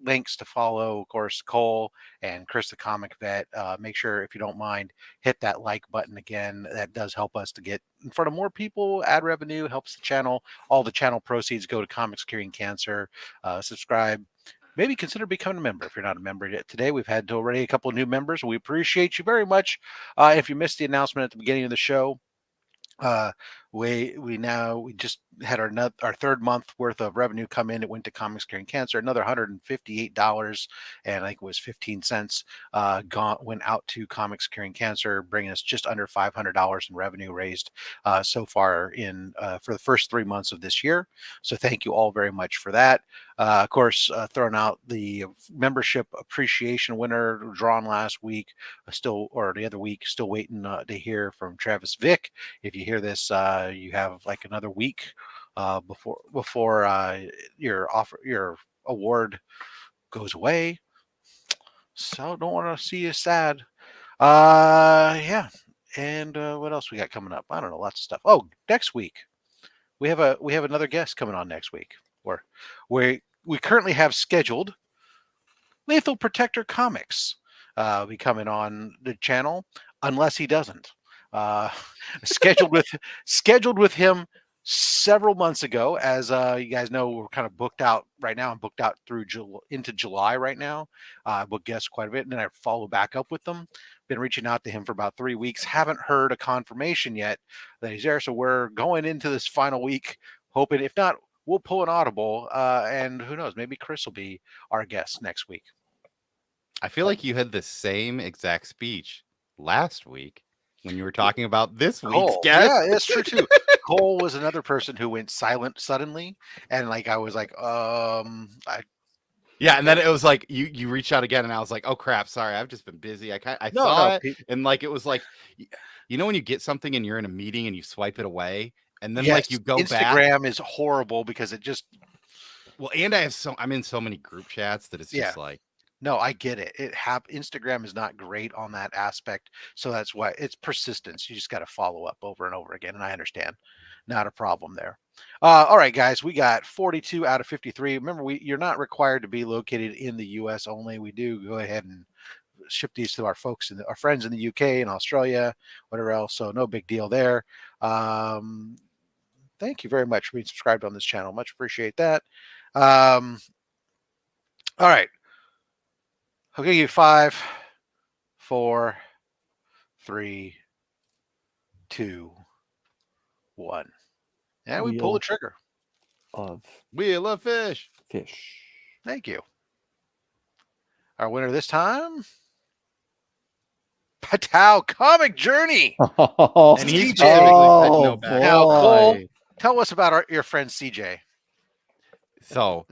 S1: links to follow, of course, Cole and Chris the Comic Vet. Make sure, if you don't mind, hit that like button again. That does help us to get in front of more people. Ad revenue helps the channel. All the channel proceeds go to Comics Curing Cancer. Subscribe. Maybe consider becoming a member if you're not a member yet. Today, we've had already a couple of new members. We appreciate you very much. If you missed the announcement at the beginning of the show, we just had our third month worth of revenue come in. It went to Comics Curing Cancer, another $158, and I think it was 15 cents went out to Comics Curing Cancer, bringing us just under $500 in revenue raised so far in for the first 3 months of this year. So thank you all very much for that. Of course, throwing out the membership appreciation winner drawn last week, the other week, still waiting to hear from Travis Vick. If you hear this, you have like another week before your award goes away. So don't want to see you sad. Yeah. And what else we got coming up? I don't know, lots of stuff. Oh, next week we have another guest coming on next week. We currently have scheduled Lethal Protector Comics be coming on the channel, unless he doesn't. Scheduled with him several months ago. As you guys know, we're kind of booked out right now. I'm booked out through into July right now. I booked guests quite a bit, and then I follow back up with them. Been reaching out to him for about 3 weeks. Haven't heard a confirmation yet that he's there. So we're going into this final week, hoping, if not, we'll pull an audible, and who knows, maybe Chris will be our guest next week.
S4: I feel like you had the same exact speech last week when you were talking about this week's guest.
S1: Yeah, that's true too. Cole was another person who went silent suddenly, and like I was like,
S4: Yeah, and then it was like you reached out again, and I was like, oh crap, sorry, I've just been busy. I saw it, and like it was like, you know, when you get something and you're in a meeting and you swipe it away, and then like you go
S1: Instagram
S4: back.
S1: is horrible because it just
S4: And I'm in so many group chats that it's just like.
S1: No, I get it. Instagram is not great on that aspect, so that's why it's persistence. You just got to follow up over and over again, and I understand. Not a problem there. All right, guys, we got 42 out of 53. Remember, you're not required to be located in the U.S. only. We do go ahead and ship these to our friends in the UK and Australia, whatever else. So no big deal there. Thank you very much for being subscribed on this channel. Much appreciate that. All right. I'll give you 5, 4, 3, 2, 1. And we pull the trigger.
S4: Wheel of Fish.
S1: Thank you. Our winner this time, Patow Comic Journey.
S4: And he's
S1: now, Cole, tell us about your friend CJ.
S4: So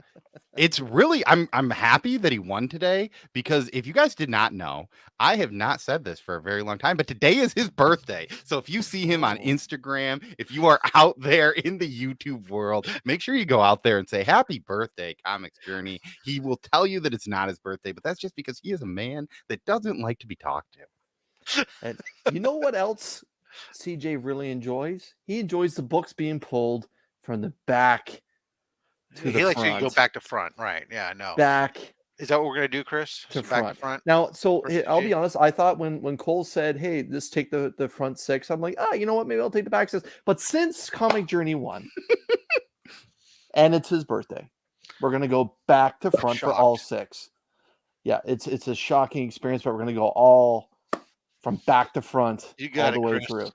S4: it's really, I'm happy that he won today, because if you guys did not know, I have not said this for a very long time, but today is his birthday. So if you see him on Instagram, if you are out there in the YouTube world, make sure you go out there and say happy birthday, Comics Journey. He will tell you that it's not his birthday, but that's just because he is a man that doesn't like to be talked to.
S3: And you know what else CJ really enjoys? He enjoys the books being pulled from the back to the
S1: likes
S3: front.
S1: to go back to front, right? Yeah, I know.
S3: Back.
S1: Is that what we're gonna do, Chris? Back to front.
S3: Now, so I'll be honest. I thought when Cole said, "Hey, just take the front 6," I'm like, you know what? Maybe I'll take the back 6. But since Comic Journey won, and it's his birthday, we're gonna go back to front for all 6. Yeah, it's a shocking experience, but we're gonna go all from back to front, all the way through.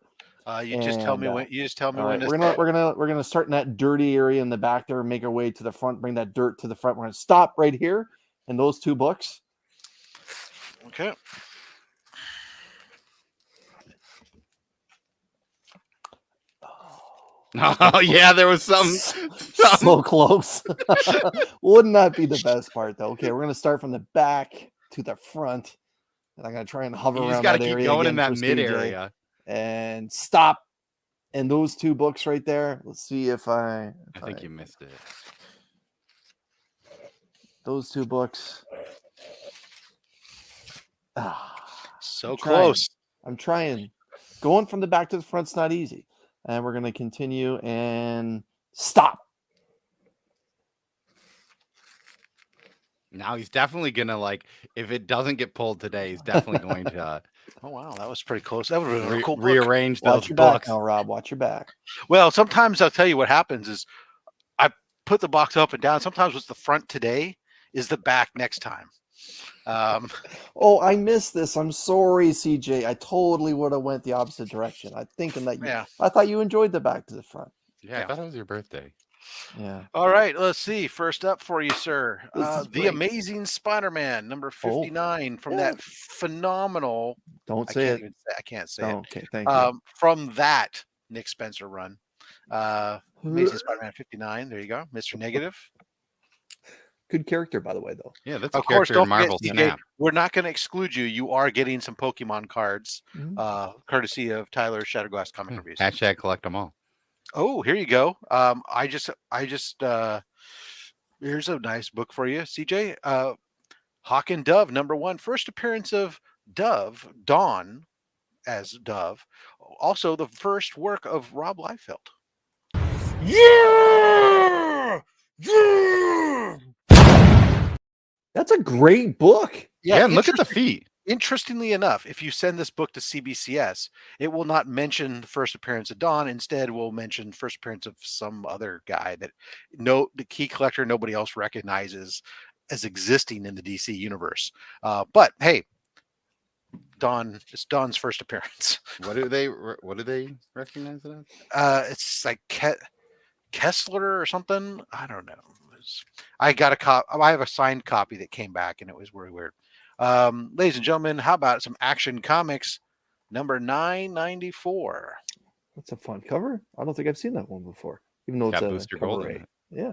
S1: Just tell me when. You just tell me when.
S3: We're gonna start in that dirty area in the back there, make our way to the front, bring that dirt to the front. We're gonna stop right here in those 2 books.
S1: Okay.
S4: Oh yeah, there was some
S3: so close. Wouldn't that be the best part though? Okay, we're gonna start from the back to the front, and I'm gonna try and hover around that area. You just gotta keep
S4: going in that mid area
S3: and stop in those 2 books right there. Let's see if I
S4: think you missed it.
S3: Those two books.
S1: So
S3: I'm trying.
S1: close.
S3: I'm trying. Going from the back to the front's not easy. And we're going to continue and stop.
S4: Now he's definitely gonna like if it doesn't get pulled today, he's definitely going to
S1: Oh wow, that was pretty close. That would have been a cool book.
S4: rearrange
S3: Watch
S4: those
S3: your
S4: books.
S3: back now, Rob. Watch your back.
S1: Well, sometimes I'll tell you what happens is I put the box up and down. Sometimes what's the front today is the back next time.
S3: Oh, I missed this. I'm sorry, CJ. I totally would have went the opposite direction. I'm thinking that
S1: Yeah.
S3: I thought you enjoyed the back to the front.
S4: Yeah, I thought it was your birthday.
S3: Yeah.
S1: All right, let's see. First up for you, sir.
S3: This is
S1: The
S3: great.
S1: Amazing Spider-Man, number 59, from that phenomenal.
S3: Don't say it.
S1: I can't say it.
S3: Okay, thank you.
S1: From that Nick Spencer run. Amazing Spider-Man 59. There you go, Mr. Negative.
S3: Good character, by the way, though.
S4: Yeah, that's
S1: Of
S4: a
S1: course,
S4: character
S1: don't
S4: in Marvel
S1: forget, CJ,
S4: Snap.
S1: we're not going to exclude you. You are getting some Pokemon cards, courtesy of Tyler's Shatterglass Comic Reviews.
S4: Hashtag collect them all.
S1: Oh, here you go. I just here's a nice book for you, CJ. Hawk and Dove, number 1. First appearance of Dove, Dawn as Dove. Also the first work of Rob Liefeld.
S7: Yeah! Yeah!
S3: That's a great book.
S4: Yeah, and look at the feet.
S1: Interestingly enough, if you send this book to CBCS, it will not mention the first appearance of Dawn. Instead, will mention first appearance of some other guy that the key collector nobody else recognizes as existing in the DC universe. But hey, Dawn, it's Dawn's first appearance.
S4: What do they recognize it as?
S1: It's like Kessler or something. I don't know. I got I have a signed copy that came back, and it was really weird. Ladies and gentlemen, how about some Action Comics number 994?
S3: That's a fun cover. I don't think I've seen that one before, even though it's
S4: Got
S3: a
S4: Booster
S3: cover
S4: Gold in
S3: rate.
S4: it.
S3: Yeah.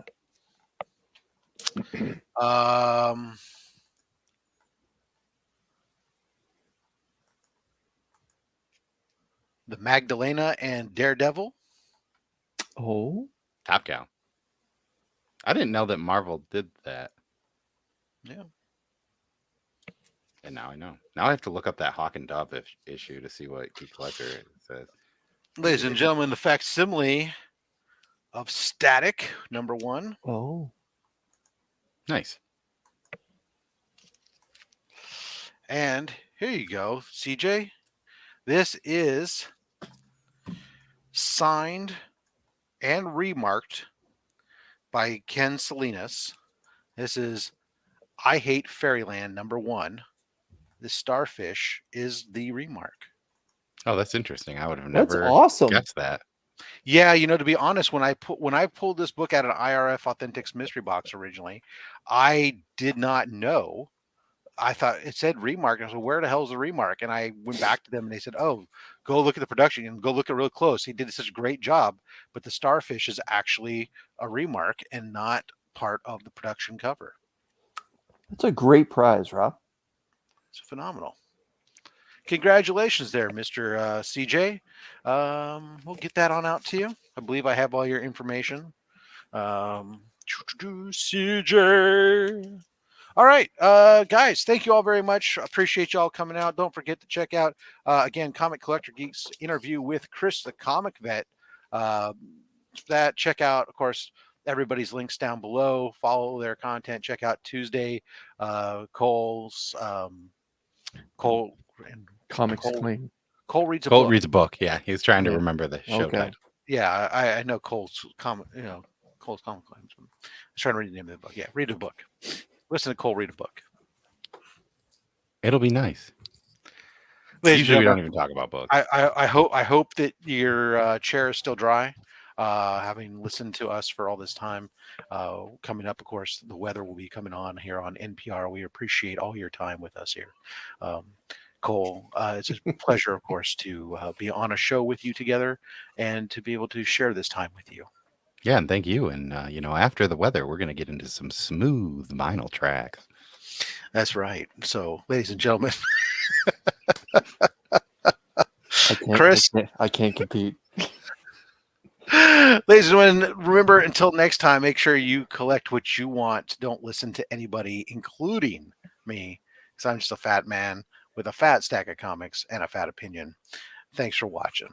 S1: The Magdalena and Daredevil.
S3: Oh,
S4: Top Cow. I didn't know that Marvel did that.
S1: Yeah.
S4: And now I know. Now I have to look up that Hawk and Dove issue to see what Key Collector says.
S1: Ladies and gentlemen, the facsimile of Static, number 1.
S3: oh,
S4: Nice.
S1: And here you go, CJ. This is signed and remarked by Ken Salinas. This is I Hate Fairyland, number 1. The starfish is the remark.
S4: Oh, that's interesting. I would have
S3: that's
S4: never
S3: awesome.
S4: guessed that.
S1: Yeah, to be honest, when I pulled this book out of an IRF Authentics mystery box originally, I did not know. I thought it said remark. I said, where the hell is the remark? And I went back to them and they said, oh, go look at the production and go look at it real close. He did such a great job, but the starfish is actually a remark and not part of the production cover.
S3: That's a great prize, Rob.
S1: It's phenomenal. Congratulations there, Mr. CJ. We'll get that on out to you. I believe I have all your information. CJ. All right, guys, thank you all very much. Appreciate you all coming out. Don't forget to check out, again, Comic Collector Geeks interview with Chris, the comic vet. Check out, of course, everybody's links down below. Follow their content. Check out Tuesday, Cole's, Cole and
S3: Comics
S1: Cole,
S3: Claim.
S1: Cole reads a
S4: Cole
S1: book.
S4: reads a book. Yeah, he's trying to
S3: Yeah.
S4: remember the show
S3: Okay.
S4: title.
S1: Yeah, I know Cole's comic, Cole's comic claims. I was trying to read the name of the book. Yeah, read a book. Listen to Cole read a book.
S4: It'll be nice.
S1: Ladies and
S4: Usually we don't
S1: gentlemen,
S4: even talk about books.
S1: I hope that your chair is still dry. Having listened to us for all this time, coming up, of course, the weather will be coming on here on NPR. We appreciate all your time with us here. Cole, it's a pleasure, of course, to be on a show with you together and to be able to share this time with you.
S4: Yeah, and thank you. And, after the weather, we're going to get into some smooth vinyl tracks.
S1: That's right. So, ladies and gentlemen,
S3: I can't,
S1: Chris,
S3: I can't compete.
S1: Ladies and gentlemen, remember, until next time, make sure you collect what you want. Don't listen to anybody, including me, because I'm just a fat man with a fat stack of comics and a fat opinion. Thanks for watching.